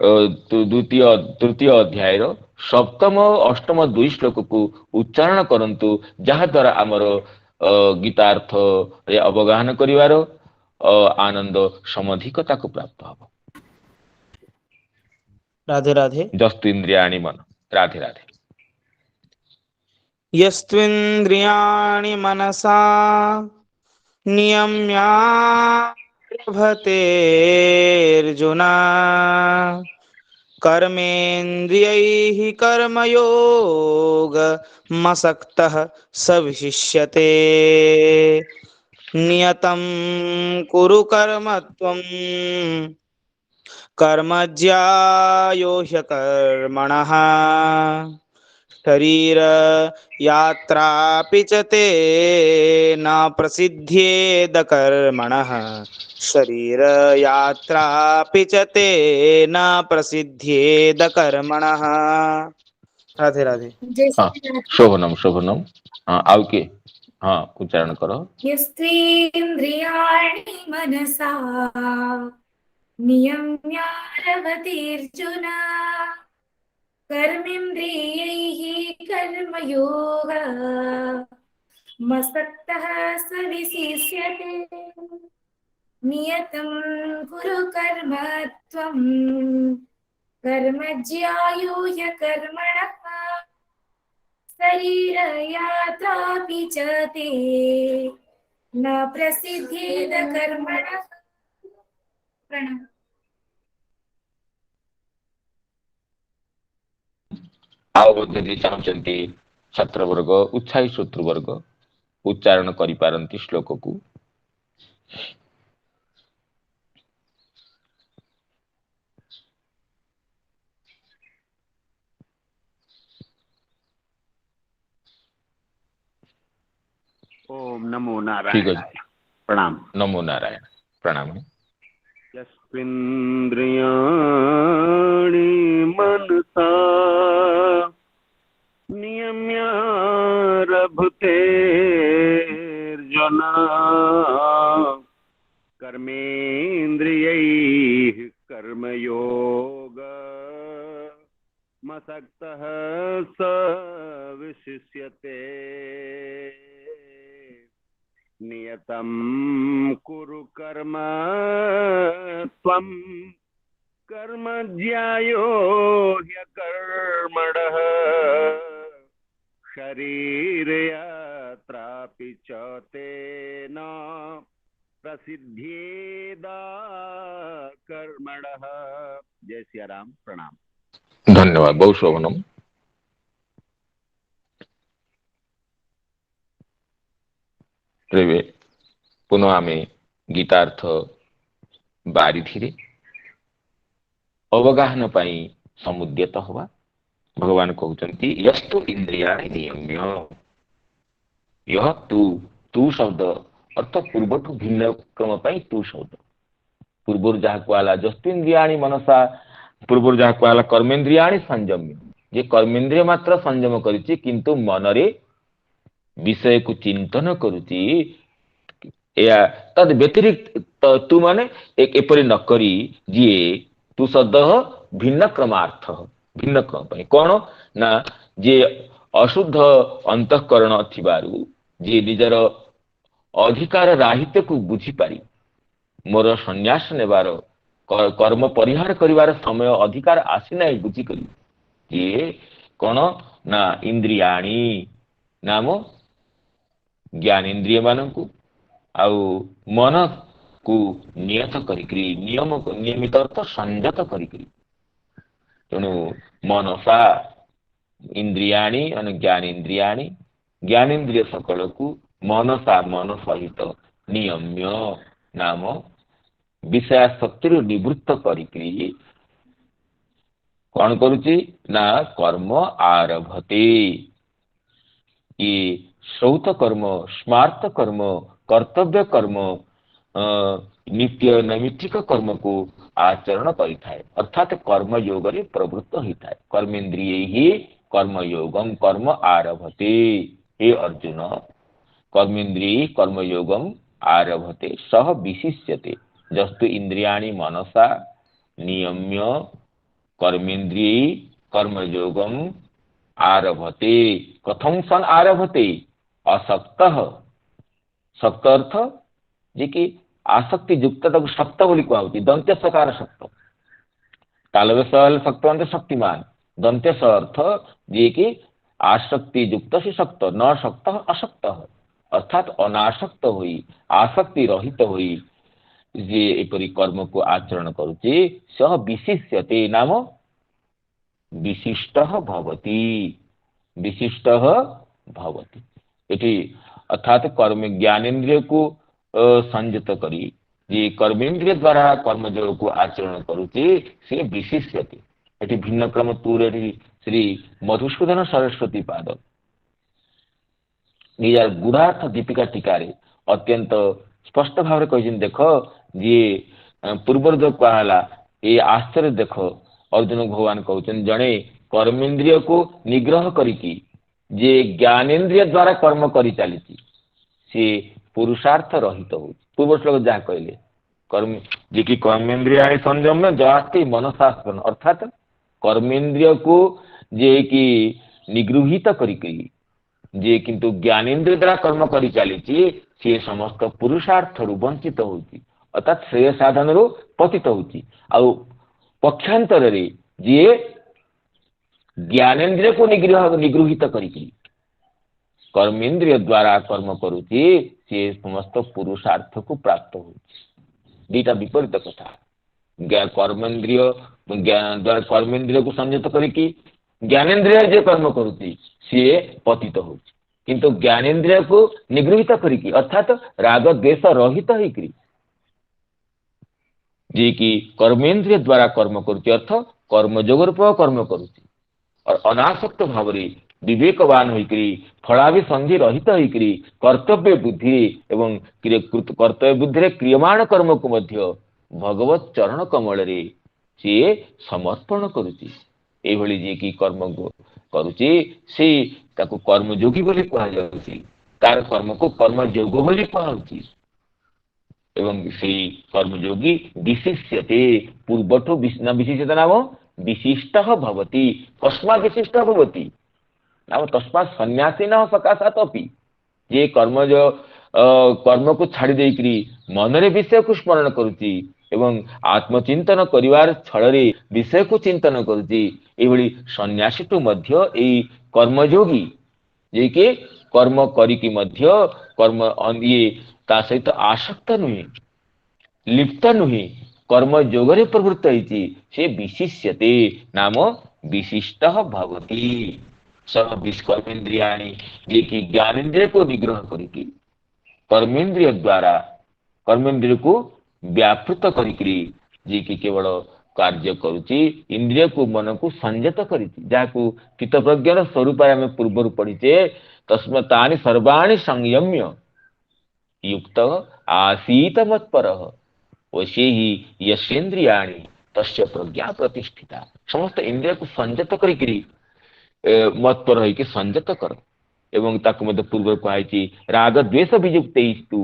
द्वितीय तृतीय अध्याय सप्तम अष्टम दुई श्लोक को उच्चारण करंतु जहा द्वारा आमर गीतार्थ रे अवगाहन करिवार आनंद समधिकता को प्राप्त हब। राधे राधे। जस्तु इंद्रियाणि मन राधे राधे। यस्त्विन्द्रियाणि मनसा नियम्या लभतेऽर्जुन कर्मेन्द्रियैः कर्मयोगमसक्तः स विशिष्यते। नियतं कुरु कर्म त्वं कर्मज्यायो ह्यकर्मणः शरीर यात्रापि च ते न प्रसिद्ध्येद कर्मणः शरीर यात्रापि च ते न प्रसिद्ध्येद कर्मणः। राधे राधे। जय हाँ श्री राधे। शोभनम शोभनम। हाँ आउ के हाँ उच्चारण करो। यस्त्वेन्द्रियाणि मनसा नियम्यारभतेऽर्जुन कर्मेन्द्रियैः कर्मयोग मसक्तः स विशिष्यते। नियतं कुरु कर्म त्वं कर्मज्यायो ह्यकर्मणः शरीरयात्रापि च ते न प्रसिद्ध्येद कर्मणः। प्रणाम। आउ यदि चाहते छात्रवर्ग उत्साही श्रोतृवर्ग उच्चारण करि पारंती श्लोक को। ओम नमो ठीक नारायण। है प्रणाम। नमो नारायण प्रणाम। चक्षुरिन्द्रियाणि मनसा नियम्यारभतेर्जन कर्मेन्द्रियैः कर्मयोग मसक्तः स विशिष्यते नियतं कुरु कर्म त्वं कर्म ज्यायो ह्यकर्मणः शरीरयात्रापि च तेन प्रसिद्धेदा कर्मणः। जय सिया राम। प्रणाम। धन्यवाद। बहु शोभनम। तेरे पुनः आमे गीतार्थ बारिधि अवगाहन पाई समुद्यत हवा। भगवान कहते यस्तु इंद्रियाणि नियम्य, यह तू शब्द अर्थ पूर्वठु भिन्न क्रम पाई तू शब्द पूर्व जहाँ कहला जस्तु इंद्रियाणि मनसा पूर्व जहाँ कहला कर्मेन्द्रियाणि संयम्य, जे कर्मेन्द्रिय मात्र संयम करिछि किंतु मनरे विषय को चिंतन करुछि या तद व्यतिरिक्त तू माने एक एपरि न करी जी तू शब्द भिन्न क्रमार्थ भिन्न क्रम पाई कौन ना जे अशुद्ध अंतःकरण थिबारु जे निजर अधिकार राहित्य को बुझी पारी मोर संन्यास नेबार कर्म परिहार करिवार समय अधिकार आसी नाही बुझी करी जे कौन ना इंद्रियाणी नाम ज्ञानेन्द्रिय मानकु आउ मन को नियत करिकरी नियम नियमित अर्थ संयत करिकरी तेणु मनसा इंद्रियाणी और ज्ञानेन्द्रियाणी ज्ञानेन्द्रिय सकल को मनसा मन सहित नियम्य नाम विषयासक्ति निवृत्त करिकरी कौन करुछि ना कर्म आरभते। ये श्रौत कर्म स्मार्त कर्म कर्तव्य कर्म नित्य नैमित्तिक कर्म को आचरण करिथाय अर्थात कर्म योग रे प्रवृत्त होइथाय। कर्मेन्द्रिय ही कर्मयोगम कर्म आरभते। हे अर्जुन कर्मेन्द्रिय कर्मयोगम आरभते सह विशिष्यते जस्तु इंद्रियाणि मनसा नियम्य कर्मेन्द्रिय कर्मयोगम आरभते। कथम सन आरभते असक्तः सक्त अर्थ जे कि आसक्ति युक्त तक सक्त बोली कहउछि दंत्य सकार सक्त तालवे सहल सक्त अंत शक्तिमान दंत्य स अर्थ जे कि आसक्ति युक्त से सक्त न सक्त असक्त अर्थात अनासक्त होई आसक्ति रहित होई जे एपरि कर्म को आचरण करुछि सह विशिष्यते नाम विशिष्टः भवति विशिष्टः भवति। एठी अर्थात कर्म ज्ञानेन्द्रिय को संयत करी जे कर्मेन्द्रिय द्वारा कर्मयोग को आचरण करुछि से विशिष्यते। एठी भिन्न क्रम तूरे श्री मधुसूदन सरस्वती पाद निजार गुणार्थ दीपिका टीकारे अत्यंत स्पष्ट भाव कहिछन देख जे पूर्वर जो कहला ए आश्चर्य देख अर्जुन भगवान कहउछन जणे कर्मेन्द्रिय को निग्रह करिकी जे ज्ञानेन्द्रिय द्वारा कर्म करि चालिछि से पुरुषार्थ रहित हो। पूर्व श्लोक जहाँ कहले कर्म जे कि कर्मेन्द्रिय संयम में जास्ति मनसास्पन अर्थात कर्मेन्द्रिय को जे कि निगृहित करिकी जे किंतु ज्ञानेन्द्रिय द्वारा कर्म करि चालिछि से समस्त पुरुषार्थ रु वंचित होछि अर्थात श्रेय साधन रु पतित होछि। आ पक्षांतर रे जे ज्ञानेन्द्रिय को निगृहित करिकी कर्मेन्द्रिय द्वारा कर्म करुछि से समस्त पुरुषार्थ को प्राप्त होछि। दीटा विपरीत कथा कर्मेन्द्रिय द्वारा कर्मेन्द्रिय को संयत करिकी ज्ञानेन्द्रिय जे कर्म करुछि से पतित होछि किंतु ज्ञानेन्द्रिय को निगृहित करिकी अर्थात राग द्वेष रहित होइकरी जे कि कर्मेन्द्रिय द्वारा कर्म करुछि अर्थ कर्मयोग रूप कर्म करुछि और अनासक्त भाव रे विवेकवान होइकरी फलाभिसंधि रहित होइकरी कर्तव्य बुद्धि एवं कर्तव्य बुद्धि रे क्रियमाण कर्म को मध्य भगवत चरण कमल रे सीए समर्पण करुची एभली जे कि कर्म करुची से ताको कर्मयोगी बोली कहा जाउची तार कर्म को कर्मयोग बोली कहा जाउची एवं से कर्मयोगी विशिष्यते पूर्वठो विशिष्यते नाम विशिष्टः भवति कस्मात् विशिष्टः भवति नाम तस्मात् सन्यासिनः सकाशात् अपि जे कर्म को छाड़ी देकरी मनरे विषय को स्मरण करुची एवं आत्मचिंतन करिवार छଳରେ विषय को चिंतन करुची एभली सन्यासीटु मध्य एई कर्मयोगी जे कि कर्म करिकी मध्य कर्म ये ता सहित आसक्त नुहे लिप्त नुहे कर्म योगरे प्रवृत्त होइछि से विशिष्यते नाम विशिष्टः भवति सब विष्कर्मेन्द्रियाणि जे कि ज्ञानेन्द्रिय को निग्रह करिकी कर्मेन्द्रिय द्वारा कर्मेन्द्रिय को व्यापृत करिकी जे कि केवल कार्य करुची इंद्रिय को मन को संयत करिछि जाको चित्तप्रज्ञान स्वरूप आमे पूर्वरु पढिचे तस्मतानि सर्वाणि संयम्य युक्त आसीत मत्परः वशे ही यशेन्द्रियाणि तस्य प्रज्ञा प्रतिष्ठिता समस्त इंद्रिय को संयत करिकी मत्पर होइके संयत कर एवं ताकु मध्य पूर्व कहाइछि राग द्वेष वियुक्तैस्तु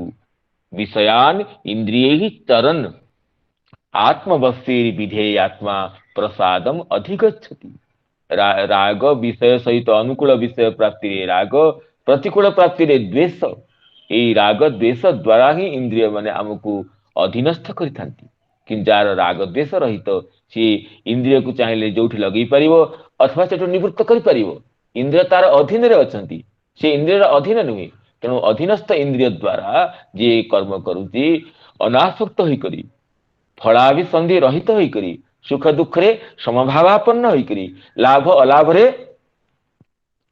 विषयान इंद्रियैः चरन् आत्मवश्येर विधेयात्मा प्रसादम अधिगच्छति राग विषय सहित अनुकूल विषय प्राप्ति रे राग प्रतिकूल प्राप्ति रे द्वेष एई राग द्वेष द्वारा ही इंद्रिय माने हमकु अधीनस्थ करिथांती कि जार राग द्वेष रहित सी इंद्रिय को चाहिले जोठी लगई परिवो अथवा सेठो निवृत्त करि परिवो इंद्रिय तार अधीन रे अछंती से इंद्रियर अधीन नुहे तेणु अधीनस्थ इंद्रिय द्वारा जे कर्म करुची अनासक्त होई करी फलाभिसंधि रहित होई करी सुख दुख रे समभावापन्न होई करी लाभ अलाभ रे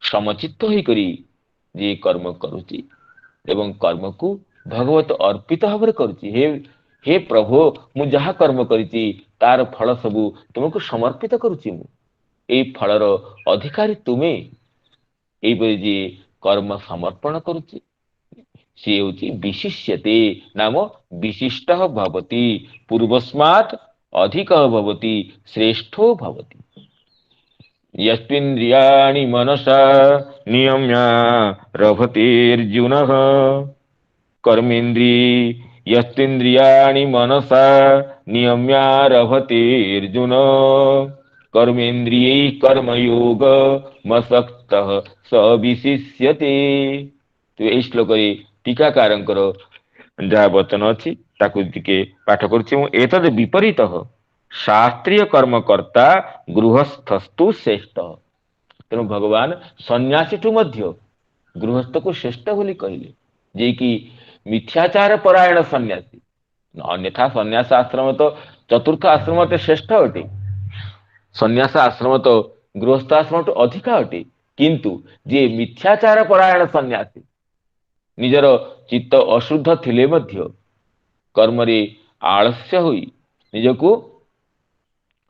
समचित्त होई करी जे कर्म करुची एवं कर्म को भगवत अर्पित भाव करुची हे प्रभु मु जहा कर्म करिची तार फल सबु तुमको समर्पित करुची मु ए फलर अधिकारी तुमे ए जे कर्म समर्पण करुची से होची विशिष्यते नाम विशिष्टः भवति पूर्वस्मात् अधिकः भवति श्रेष्ठो भवति यस्त्विन्द्रियाणि मनसा नियम्य रभतेर्जुनः कर्मेन्द्रिय यस्त्विन्द्रियाणि मनसा नियम्य रभतेर्जुन कर्मेन्द्रियै कर्मयोग मसक्तः स विशिष्यते। तो ए श्लोक रे टीकाकारंकर जहा वचन अछि ताकु टिके पाठ करछि मु एतद विपरीतः शास्त्रीय कर्मकर्ता गृहस्थस्तु श्रेष्ठ तेणु भगवान सन्यासीठु मध्य गृहस्थ को श्रेष्ठ बोली कहले जे कि मिथ्याचार परायण सन्यासी अन्यथा सन्यास आश्रम तो चतुर्थ आश्रम तो श्रेष्ठ अटे सन्यास आश्रम तो गृहस्थ आश्रम तो अधिक अटे किंतु जे मिथ्याचार परायण सन्यासी निजर चित्त अशुद्ध थिले मध्य कर्म रे आलस्य होई निजको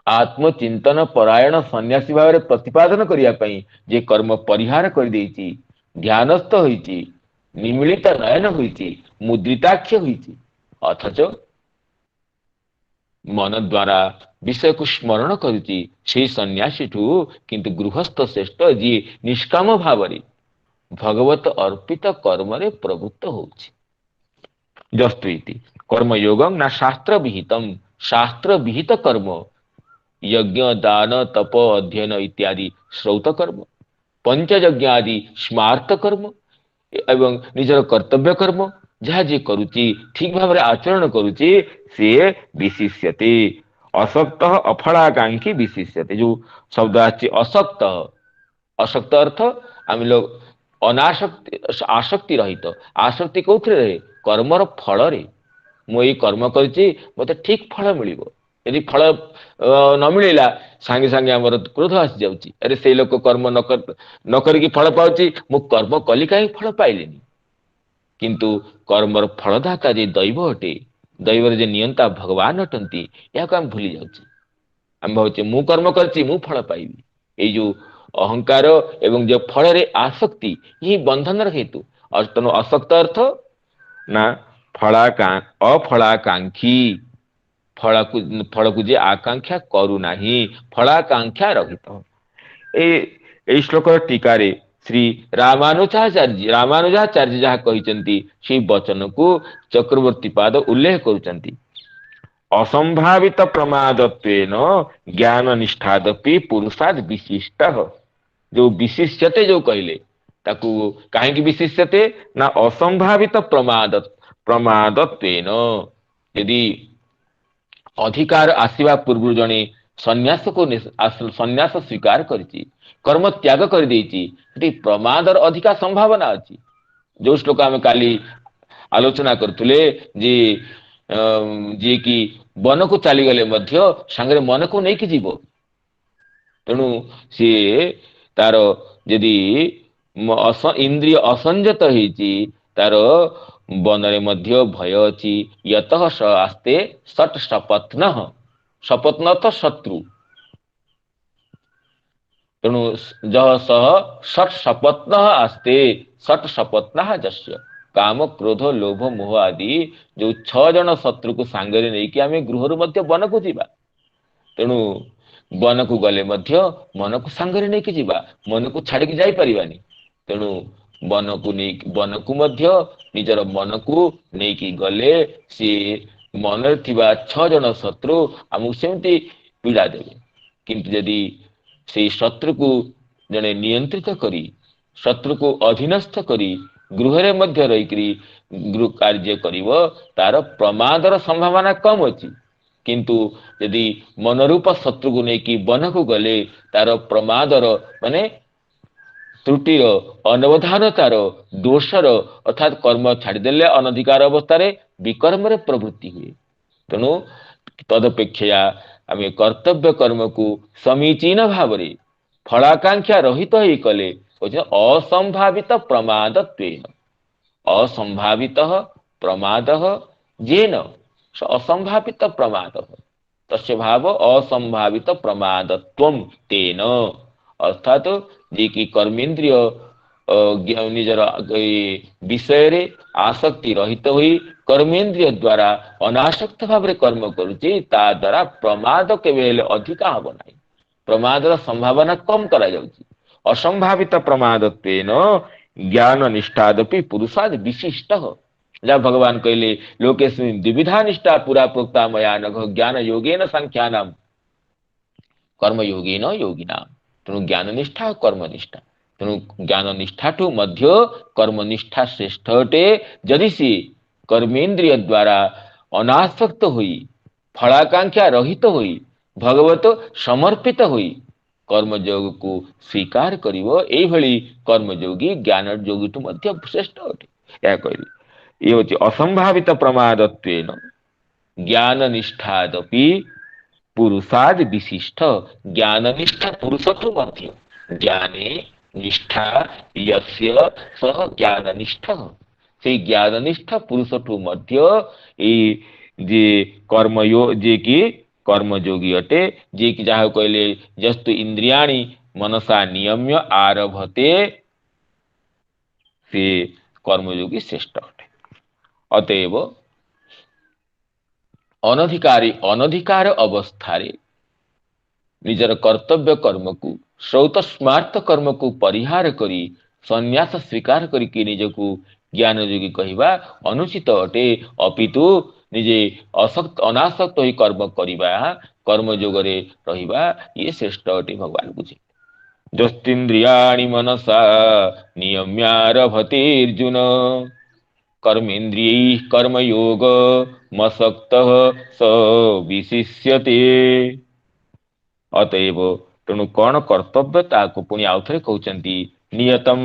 आत्मचिंतन परायण सन्यासी भाव में प्रतिपादन करिया पई जे कर्म परिहार कर देइची ध्यानस्थ होइची निमिलित नयन होइची मुद्रिताक्ष होइची अथच मन द्वारा विषय को स्मरण करुची से सन्यासीठु किंतु गृहस्थ श्रेष्ठ जी निष्काम भाव रे भगवत अर्पित कर्म रे प्रवृत्त होउची जस्तु इति कर्म योगम ना शास्त्र विहित कर्म यज्ञ दान तप अध्ययन इत्यादि श्रौत कर्म पंचयज्ञ आदि स्मार्त कर्म एवं निजर कर्तव्य कर्म जहा जे करुची ठीक भाव रे आचरण करुची से विशिष्यते असक्त अफलाकांक्षी विशिष्यते जो शब्द आछि असक्त अर्थ आम लोग अनासक्ति आसक्ति रहित आसक्ति कौथरे रहे कर्मर फल रे मु एई कर्म करछि मते ठीक फल मिलिबो यदि फल न मिलिला सांगे सांगे हमर क्रोध आसी जाउची अरे से लोक कर्म न करिकी फल पाउची मु कर्म कली काई फल पाइलेनी किंतु कर्मर फलदाता जे दैव अटे दैवर जे नियंता भगवान अटंती या को हम भूली जाउची हम भाउचे मु कर्म करछि मु फल पाइबी ए जो अहंकार एवं जो फल रे आसक्ति यही बंधन हेतु और असक्त अर्थ ना अफलाकांक्षी फल को जे आकांक्षा करू नाही फलाकांक्षा रहित। ए श्लोक टीकारे श्री रामानुजाचार्य जहाँ कहिचंती से वचन को चक्रवर्ती पाद उल्लेख करुचंती। असंभावित प्रमादत्वेन ज्ञान निष्ठादपि पुरुषाद विशिष्ट। जो विशिष्यते जो कहले ताकू कहीं विशिष्यते ना असंभावित प्रमादत्वेन यदि अधिकार आसीबा पूर्व जने सन्यास को सन्यास स्वीकार करिछि कर्म त्याग कर देछि सेठी प्रमादर अधिका संभावना अछि। जो श्लोक आम काली आलोचना करथुले जे जे कि वन को चली गले मध्य सांगरे मन को नहीं कि जीव तेणु सी तार यदि इंद्रिय असंजत होइछि तार वनरे मध्य भय अछि। यतः स आस्ते सट सपत्न तो शत्रु तेणु जह सह सट सपत्न आस्ते सट सपत्न जस्य काम क्रोध लोभ मोह आदि जो 6 जन शत्रु को सांगरे नहीं कि आमे गृह मध्य वन को जीवा। तेणु वन को गले मध्य मन को सांगरे नहीं कि जीवा मन को छाड़ी जाई परिबानी। तेणु वन को मध्य निजर मन को नहीं कि गले सी मन थिबा 6 जन शत्रु आमु सेमती पीड़ा देवे। किंतु यदि से शत्रु को जने नियंत्रित करी शत्रु को अधीनस्थ करी गृह मध्य रही गृह कार्य करिवो तार प्रमादर संभावना कम अछि। किंतु यदि मनरूप शत्रु को नहीं कि वन को गले तार प्रमादर माने त्रुटिर अनवधानतार दोषर अर्थात कर्म छाड़देले अनधिकार अवस्था विकर्म प्रवृत्ति हुए। तेणु तदपेक्षा आम कर्तव्य कर्म को समीचीन भाव फलाकांक्षा रहित ही कले असंभावित प्रमादत्वेन असंभावित प्रमाद जेन असंभावित प्रमाद तस्य भाव असंभावित प्रमादत्वम तेन अर्थात जे कि कर्मेंद्रिय निजर विषय रे आसक्ति रहित हुई कर्मेंद्रिय द्वारा अनासक्त भाव कर्म करुचे ता द्वारा प्रमाद केवे अधिका हब नाही प्रमादर संभावना कम करा जाउची। असंभावित प्रमादत्वेन ज्ञान निष्ठादपि पुरुषाद विशिष्ट जहाँ भगवान कहले लोकेस्मिन् द्विविधा निष्ठा पुरा प्रोक्ता मया नघ ज्ञान योगेन सांख्यानाम कर्म योगेन योगिनाम। तेणु ज्ञान निष्ठा कर्म निष्ठा तेणु ज्ञान निष्ठाठू मध्य कर्म निष्ठा श्रेष्ठ अटे। यदि सी कर्मेंद्रिय द्वारा अनासक्त हुई फलाकांक्षा रहित हुई भगवत समर्पित हुई कर्मयोग को स्वीकार करिवो एई भली कर्मयोगी ज्ञान योगी मध्य श्रेष्ठ अटे। या कहले ये होची असंभावित प्रमादत्वेन ज्ञान निष्ठादपि पुरुषाद विशिष्ट। ज्ञान निष्ठा पुरुषठु मध्य ज्ञाने निष्ठा यस्य सह ज्ञान निष्ठ से ज्ञान निष्ठा पुरुषठु मध्य जे कर्मयो जे कि कर्मयोगी अटे जे कि जहाँ कहले जस्तु इंद्रियाणि मनसा नियम्य आरभते से कर्मयोगी श्रेष्ठ अटे। अतएव अनधिकार अवस्थारे निजर कर्तव्य कर्म को श्रौत स्मार्त कर्म को परिहार करी संन्यास स्वीकार करी निजको ज्ञान योगी कहवा अनुचित अटे। अपितु निजे अनासक्त होई कर्म करिबा कर्म योगरे रहिबा ये श्रेष्ठ अटे भगवान बुझे। जस्तिन्द्रियाणि मनसा नियम्यारभतेर्जुन कर्मेन्द्रियैः कर्मयोग मसक्तः स विशिष्यते। अतएव तेणु कौन कर्तव्य ताकू पुणी आउ थे कहते नियतम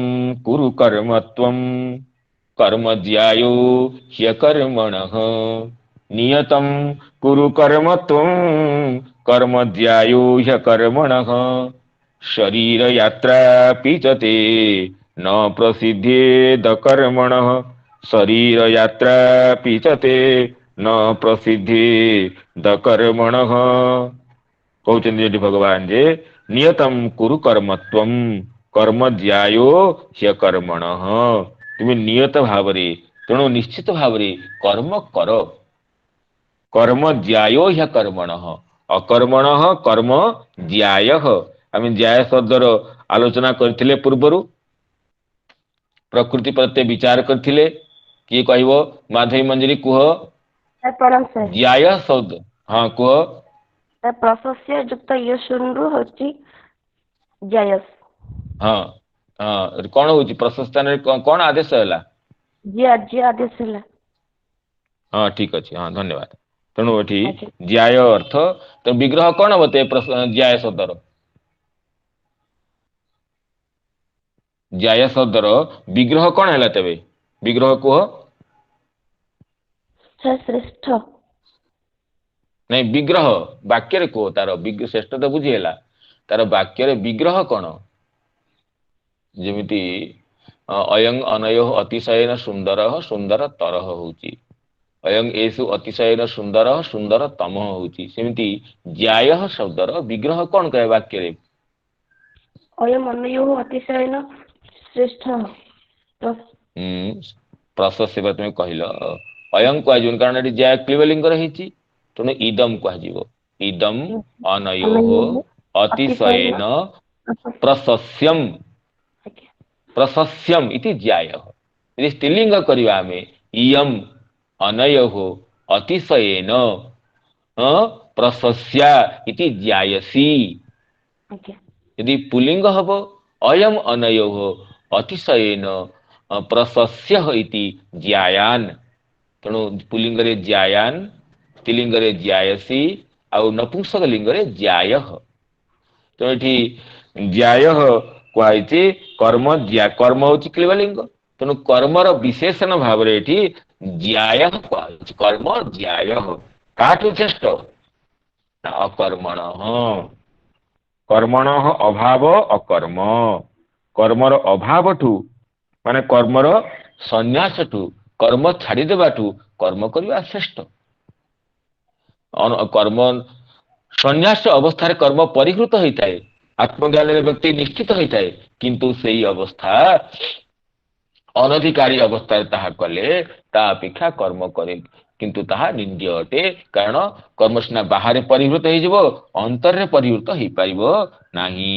कुरु कर्मत्वं कर्म ज्यायो ह्यकर्मणः नियतम कुरु कर्मत्वं कर्म ज्यायो ह्यकर्मणः शरीर यात्रा पीचते न प्रसिद्धेद कर्मणः शरीर यात्रा पीचते न प्रसिद्धेद कर्मणः। कहते भगवान जे नियतम कुरु कर्मत्वं कर्म ज्यायो ह्यकर्मणः तुम्हें नियत भाव तेणु निश्चित भाव कर्म कर कर्म ज्यायो ह्य कर्मणः अकर्मणः कर्म ज्यायः आम ज्याय शब्दर आलोचना करथिले पूर्वरु प्रकृति प्रत्ये विचार करथिले किए कहबो माधवी मंजरी कुह प्रणाम सर ज्याय शब्द हाँ कुह प्रशस्य युक्त यशुंडु होची जयस हाँ हाँ कौन होची प्रशस्तान कौन आदेश हैला जी आदेश है हाँ ठीक अच्छे हाँ धन्यवाद तेणु ये अच्छा। ज्याय अर्थ तो विग्रह कौन बते ज्याय शब्दर ज्याय शब्दर विग्रह कौन है तेबे विग्रह कुह सर श्रेष्ठ नहीं विग्रह वाक्य रे कुह तार श्रेष्ठ तो बुझीला तार वाक्य रे विग्रह कौन जेमिति अयं अनयो अतिशयन सुंदर सुंदर तर होची अयं एसु अतिशयन सुंदर सुंदर तम होची सेमिति ज्याय शब्दर विग्रह कौन कहे वाक्य रे अयम अनयो अतिशयन श्रेष्ठ प्रशस्य तुम कहल अयं कह कारण ये ज्याय क्लिबलिंग रही तेणु इदम कह इदम अनयो अतिशयन प्रशस्यम प्रशस्यम इति ज्याय यदि स्त्रीलिंग करवा आम इयम अनयो अतिशयन प्रशस्या इति ज्यायसी यदि पुलिंग हब अयम अनयो अतिशयन प्रशस्य इति ज्यायान तेणु पुलिंग रे ज्यायान स्त्रीलिंग रे ज्यायसी आउ नपुंसक लिंग रे ज्याय तेणु ये ज्याय कहुई कर्म कर्म हूँ क्लिबलिंग तेणु कर्मर विशेषण भाव ये ज्याय कर्म ज्याय काठू श्रेष्ठ अकर्मण कर्मण अभाव अकर्म कर्मर अभाव ठू माने कर्मर संन्यास ठू कर्म छाड़देवाठू कर्म करवा श्रेष्ठ कर्म संन्यास अवस्था कर्म परिहृत होता है आत्मज्ञान व्यक्ति निश्चित होता है किंतु से अवस्था अनधिकारी अवस्था कले ता अपेक्षा कर्म करे किंतु ताहा निंद्य अटे कारण कर्म सीना बाहर परिहृत हो अंतर रे परिहृत हो पारिबो नाही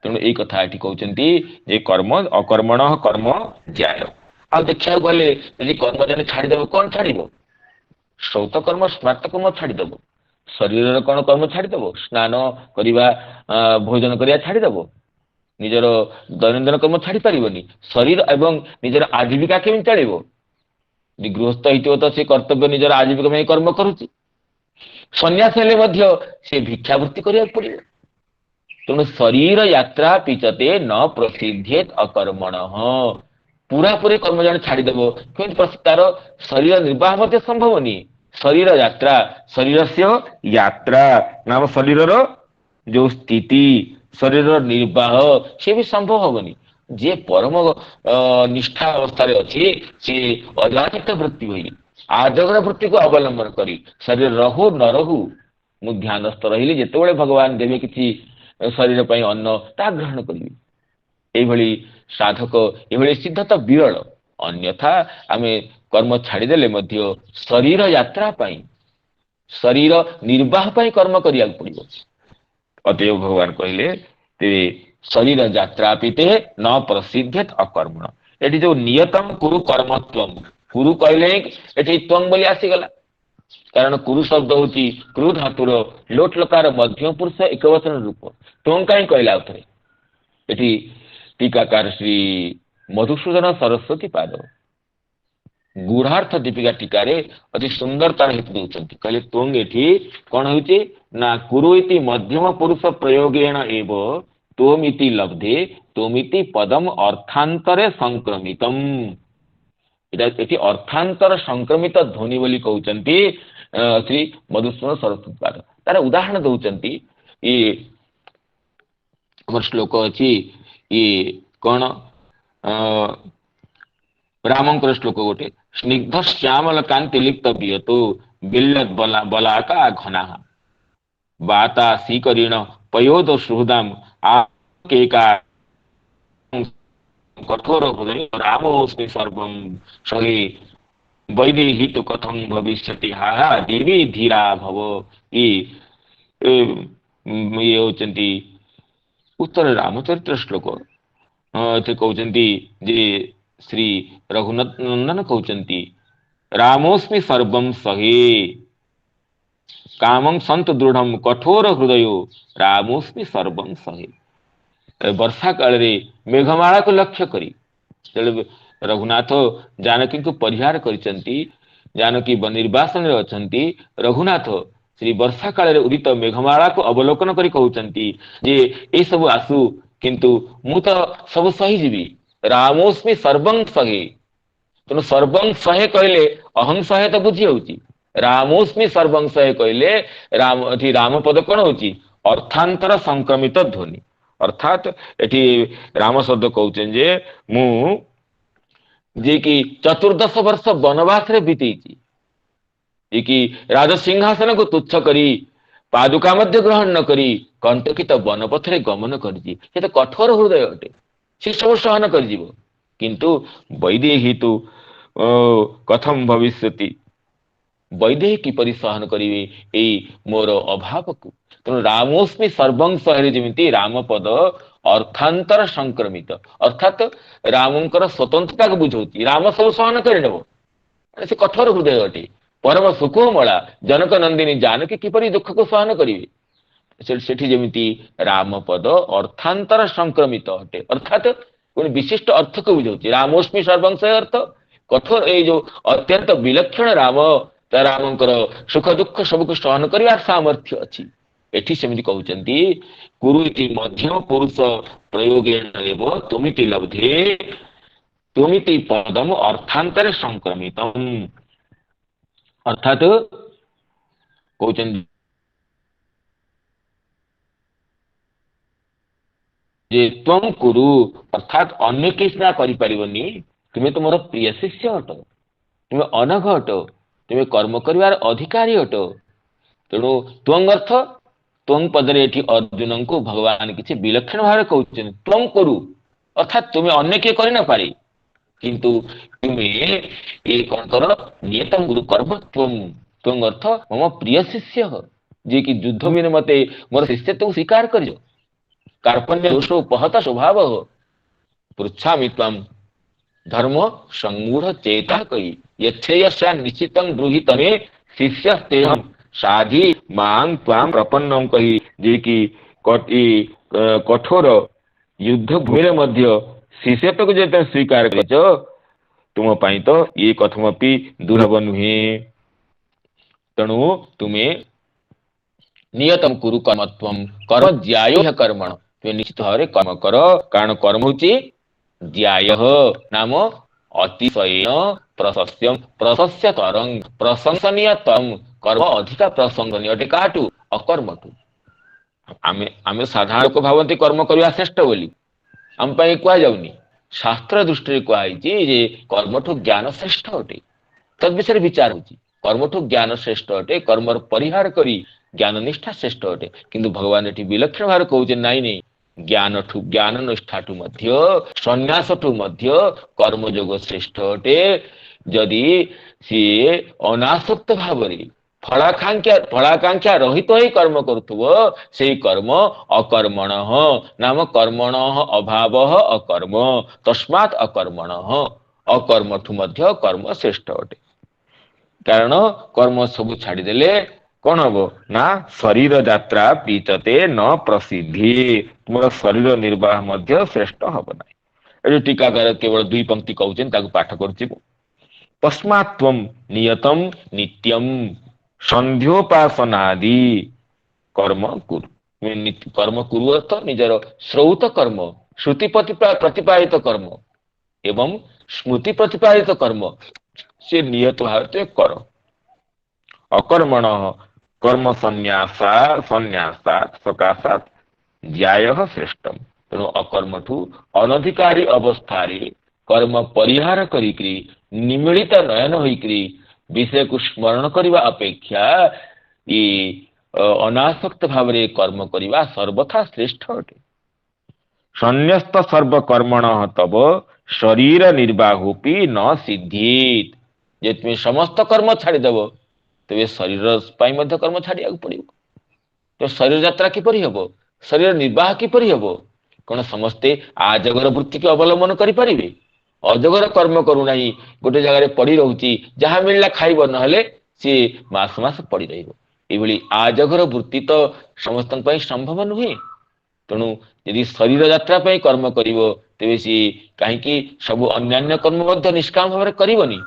तेणु यही कथा ये कहते जे कर्म अकर्मण कर्म ज्याय आ देखा गले यदि कर्म जन छाड़देव कौन छाड़ श्रौत कर्म स्मार्त कर्म छाड़देव शरीर कौन कर्म छाड़देव स्नान करवा भोजन करवा छाड़देव निजर दैनंदिन कर्म छाड़ी पारिबनी शरीर एवं निजर आजीविका केमी चलो गृहस्थ हो तो से कर्तव्य निजर आजीविका में कर्म करुच्ची सन्यास हेले से भिक्षावृत्ति करिया पड़िबो तेणु शरीर यात्रा पिचते न प्रसिद्धेत अकर्मण पूरा पूरी कर्म जन छाड़देव कि तार शरीर निर्वाह मध्य संभव नहीं शरीर यात्रा शरीर से यात्रा नाम शरीर जो स्थिति शरीर निर्वाह से भी संभव हबनी जे परम निष्ठा अवस्था अच्छी सी अजाचित वृत्ति हुई आजगर वृत्ति को अवलंबन करी शरीर रहू न रहू मु ध्यानस्थ रही जिते भगवान देवे किसी शरीर पर अन्न ता ग्रहण करी साधक ये सिद्ध तो विरल अन्यथा आम कर्म छाड़देले शरीर यात्रा पाई शरीर निर्वाह पाई कर्म करिया पड़िबो अतएव भगवान कहले तेरे शरीर यात्रा पीते न प्रसिद्धेत अकर्मण ये जो नियतम कुरु कर्मत्वम कुरु कहले ये त्वं बोली आसीगला कारण कुरु शब्द हूँ क्रू धातुर लोट लकार मध्यम पुरुष एक वचन रूप त्वं कहीं कहला उतरे ये टीकाकार श्री मधुसूदन सरस्वती पाद गूढ़ार्थ दीपिका टीकारे अति सुंदरतार हेतु दौरान कहले त्वं एठी कौन होची ना कुरु इति मध्यम पुरुष प्रयोगेण एव त्वमिति लब्धे त्वमिति पदम अर्थांतरे संक्रमितम एटी अर्थांतर संक्रमित ध्वनि बोली कहउचंती श्री मधुसूदन सरस्वती पाद तार उदाहरण दउचंती ये हमर श्लोक अछि ये कौन रामंकर श्लोक गोटे स्निग्ध श्यामल कांति लिप्त बियतो बिल्लत बलाका घना बाता सीकरीण पयोद सुहृदाम आकेका कठोर हृदय रामोस्मि सर्वम सही वैदेही तो कथम भविष्यति हा देवी धीरा भव। ये होचंती उत्तर रामचरित्र श्लोक। एथे कहउचंती जे श्री रघुनाथ नंदन कहउचंती रामोस्मि सर्वं सहे कामं संत दृढ़ कठोर हृदय रामोस्मि सर्वं सहे। वर्षा काल रे मेघमाला को लक्ष्य करी रघुनाथ जानकी को परिहार करिसंती। जानकी निर्वासन रे अछंती। रघुनाथ श्री वर्षा काल रे उदित मेघमाला को अवलोकन करी कहउचंती जे ए सब आसु किंतु मु तो सब सही जीवी रामोस्मि सर्वं सहे। तेणु सर्वं सहे कहले अहं सहे तो बुझी होउची। रामोस्मि सर्वं सहे कहले राम एठी राम पद कोन होउची अर्थांतर संक्रमित ध्वनि। अर्थात एठी राम शब्द कहउचन जे मु जे कि 14 वर्ष वनवास रे बीतेची जे कि राज सिंहासन को तुच्छ करी पादुका मध्य ग्रहण न करी कंटकित वनपथ रे गमन करजी। से तो कठोर हृदय अटे से सब सहन करजिवो। किंतु वैदेही तो कथम भविष्यति वैदेही किपरि सहन करिवे ए मोर अभाव को। तेणु रामोस्मि सर्वं सहे जेमिति राम पद अर्थांतर संक्रमित अर्थात रामंकर स्वतंत्रता को बुझौती। राम सब सहन करनेबो से कठोर हृदय अटे परम सुखमला जनक नंदिनी जानकी किपरि दुख को सहन करिवे सेठी जेमिति राम पद अर्थांतर संक्रमित अटे अर्थात विशिष्ट अर्थ को बुझौती। रामोस्मि सर्वं सहे अर्थ कठोर ए जो अत्यंत विलक्षण राम रामंकर सुख दुख सबको सहन करिवार सामर्थ्य अछि। एठी सेमिति कहउचंती कुरुति मध्यम पुरुष प्रयोगेण एव तुमिति लब्धे तुमिति पदम अर्थांतरे संक्रमितम। अर्थात कहउचंती जे त्वं कुरु अर्थात अन्य किसना करि परिबनी तुमे तो मोर प्रिय शिष्य हट तुमे अनघ हट तुमे कर्म करिवार अधिकारी हट। तेणु त्वं अर्थ त्वं पदरे एठी अर्जुन को भगवान किछि विलक्षण भाव कहउछन। त्वं कुरु अर्थात तुमे अन्य के करि न पारे किंतु तुमे ए कोन कर नियतम गुरु कर्म त्वं त्वं अर्थ मम प्रिय शिष्य जे कि युद्ध में मते मोर शिष्यत्व स्वीकार करियो कार्पण्य दोष उपहत स्वभाव पृच्छामि त्वं धर्म संगूढ़ चेता कई यच्छेयस्या निश्चितं ब्रूहि तमे शिष्यस्तेहं साधी मां त्वां प्रपन्नं कही जे कि कठोर युद्ध भूमि मध्य शिष्यत्व को जेते स्वीकार करिछ तुम पाई तो ये कथमपि दुर्लभ नुहे। तेणु तुमे नियतम कुरु कर्मत्वं कर्म ज्यायो कर्मण तुमे निश्चित भाव कर्म कर कारण कर्म होची ज्याय नाम अतिशयेन प्रशस्यम प्रशस्य तरंग प्रशंसनीय तम कर्म अधिका प्रशंसनीय अटे काटू अकर्मटू। आमे साधारण को भावती कर्म करवा श्रेष्ठ बोली आम पाई कुआ जाउनी शास्त्र दृष्टि कुआइछि जे कर्मठु ज्ञान श्रेष्ठ अटे तद विषय विचार होची कर्मठु ज्ञान श्रेष्ठ अटे कर्मर परिहार करी ज्ञान निष्ठा श्रेष्ठ अटे किंतु भगवान एटी विलक्षण भाव कहउछे नाई नहीं ज्ञान निष्ठाठू मध्य संन्यासठू मध्य कर्मयोग श्रेष्ठ अटे जदि सी अनासक्त भाव फलाकांक्षा रहित ही कर्म करुथुबो से कर्म अकर्मण नाम कर्मण अभाव अकर्म तस्मात् अकर्मण अकर्मठू मध्य कर्म श्रेष्ठ अटे। कारण कर्म सब छाड़ी देले कौन हम ना शरीर यात्रा पीचते न प्रसिद्धि तुम शरीर निर्वाह मध्य श्रेष्ठ हम ना। टीकाकार केवल 2 पंक्ति कहउछन ताकु पाठ करछि तस्मात् त्वं नियतम नित्यम संध्योपासनादि कर्म कुरु कर्म कुरु अर्थ निजर श्रौत कर्म श्रुति प्रतिपादित कर्म एवं स्मृति प्रतिपादित कर्म से नियत भाव कर अकर्मण कर्म संन्यासात् सकाशात् ज्यायः श्रेष्ठम। तेणु अकर्मठू अनधिकारी अवस्थारे कर्म परिहार करिकरी निमिलित नयन होइकरी विषय को स्मरण करने अपेक्षा ये अनासक्त भाव रे कर्म करने सर्वथा श्रेष्ठ अटे। संन्यस्त सर्वकर्मण तब शरीर निर्वाहोपि न सिद्धित जे तुम समस्त कर्म छाड़ीदेव तेरे शरीर पाई मध्य कर्म छाड़िया पड़ो। तो शरीर यात्रा किपरि हबो, शरीर निर्वाह किपरि हबो, कौन समस्ते आजगर वृत्ति को अवलंबन करें? अजगर कर्म करूना गोटे जगह पड़ी रोची जहाँ मिलला खाइब नहेले सी मास मास पड़ी रही आजगर वृत्ति तो समस्त संभव नुहे। तेणु यदि शरीर यात्रा कर्म कर तेरे सी कहीं सब अन्य कर्म निष्काम भाव करनी।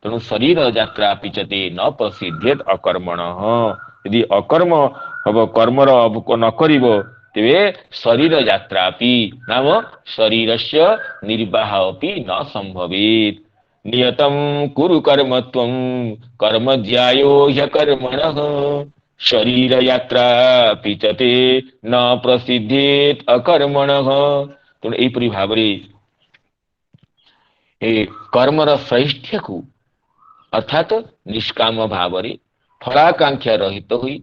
तेणु शरीर यात्रा पिचते न प्रसिद्धेत अकर्मण। यदि अकर्म हम कर्मर न करिवो तेरे शरीर यात्रा नाम शरीरस्य निर्वाह न संभवेत। नियतम कुरु कर्म त्वं कर्म ज्यायो ह्यकर्मणः शरीर यात्रा पिचते न प्रसिद्धेत अकर्मणः। तेणु एपरि भावरे कर्मर श्रेष्ठ को अर्थात निष्काम भाव फलाकांक्षा रहित हुई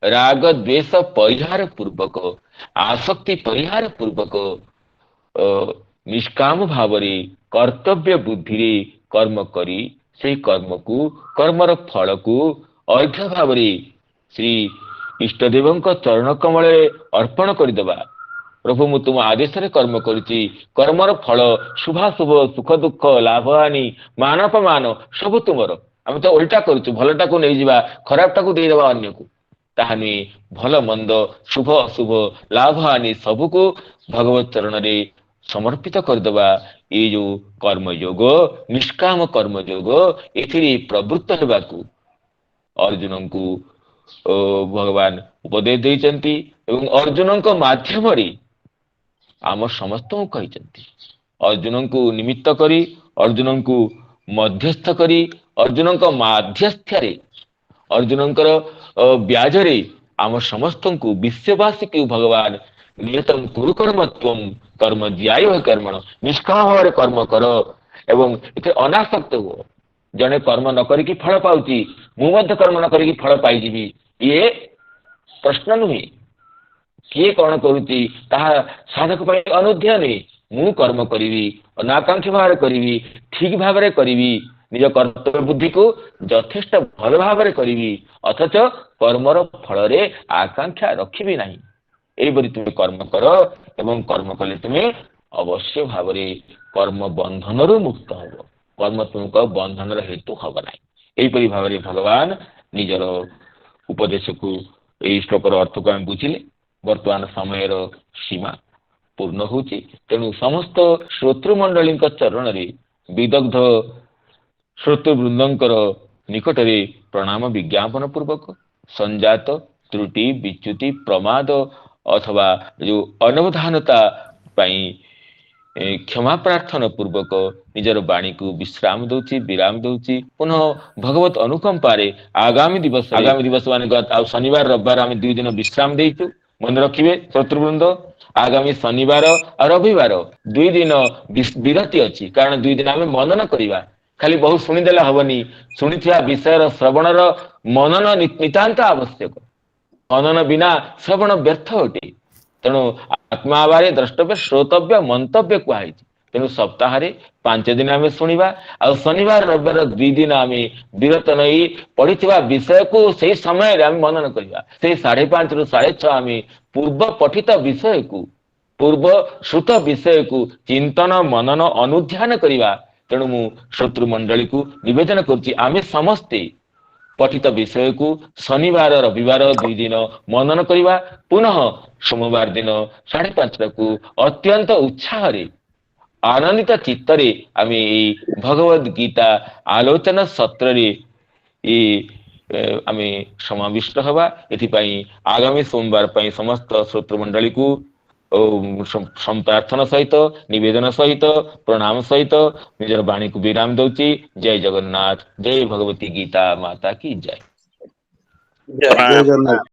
राग द्वेष परिहार पूर्वक आसक्ति परिहार पूर्वक निष्काम भाव कर्तव्य बुद्धि रे कर्म करी से कर्म को कर्मर फल को अर्घ्य भाव श्री इष्टदेव चरण कमल अर्पण करदेवा। प्रभु मु तुम आदेश कर्म करुच्ची कर्मर फल शुभाशुभ सुख दुख लाभ हानि मान अपमान सब तुमर। आम तो उल्टा करुचु भलटा को नहीं जावा खराबटा को देदेवा अन्य को ताहा नुहे। भल मंद शुभ अशुभ लाभ हानि सबको भगवत चरण रे समर्पित करदेवा। ये जो कर्मयोग निष्काम कर्मयोग ए प्रवृत्त होगाकू अर्जुन को भगवान उपदेश देइचंती एवं अर्जुन को माध्यम आम समस्त कहते। अर्जुन को निमित्त करी अर्जुन को मध्यस्थ करी अर्जुन को माध्यस्थ्य अर्जुन ब्याजरे आम समस्त को विश्ववासी को भगवान नियतम कुरु कर्म त्वं कर्म ज्यायो कर्मण निष्काम भाव कर्म कर एवं इथे अनासक्त हो। जड़े कर्म न करी फल पाउची मु कर्म न करी फल पाई ये प्रश्न नुहे। किए कौन करुच्ची ताहा साधक अनुध्याय नुहे। मु कर्म करी अनाकांक्षी भाव करी ठीक भाव करी निज कर्तव्य बुद्धि को यथेष्ट भल भाव करी अथच कर्मर फल रे आकांक्षा रखी ना। यही तुम कर्म कर एवं कर्म कले तुम्हें अवश्य भाव कर्म बंधन रु मुक्त हो। कर्म तुमको बंधन हेतु हम ना। यहीपरि भाव भगवान निजर उपदेश को यही श्लोकर अर्थ को आम बुझिले। वर्तमान समय सीमा पूर्ण होची तेणु समस्त श्रोतृमंडली चरण रे विदग्ध श्रोतृवृंदर निकट रे प्रणाम विज्ञापन पूर्वक संजात त्रुटि विच्युति प्रमाद अथवा जो अनवधानता क्षमा प्रार्थना पूर्वक निजर वाणी को विश्राम दौची विराम दौची। पुनः भगवत अनुकंपारे आगामी दिवस मान शनिवार रविवार आम 2 दिन विश्राम देचु। मन रखिए शत्रुवृंद आगामी शनिवार और रविवार 2 दिन विरति अच्छी कारण 2 दिन आम मनन करवा। खाली बहुत शुणीदेला हबनी शुणी विषय श्रवणर मनन नितांत आवश्यक। मनन बिना श्रवण व्यर्थ अटे। तेणु आत्मा बारे द्रष्टव्य श्रोतव्य मंतव्य कहुई। तेणु सप्ताह 5 दिन आम शुणा आ शनिवार रविवार 2 दिन आम विरत नहीं पढ़ी विषय को से समय आम मनन करवा। से 5:30 ରୁ 6:30 आम पूर्व पठित विषय को पूर्व श्रुत विषय को चिंतन मनन अनुध्यान करवा। तेणु मु शत्रुमंडली को निवेदन करुच्ची आम समस्ते पठित विषय को शनिवार रविवार 2 दिन मनन करवा। पुनः सोमवार दिन 5:30 को अत्यंत उत्साह आनंदित चित्तरे आम भगवद गीता आलोचना सत्र आम समाविष्ट हवा। एथिपाई आगामी सोमवार पाई समस्त श्रोतृमंडली को प्रार्थना सहित निवेदन सहित प्रणाम सहित निजर वाणी को विराम दौची। जय जगन्नाथ। जय भगवती गीता माता की जय। जय जगन्नाथ।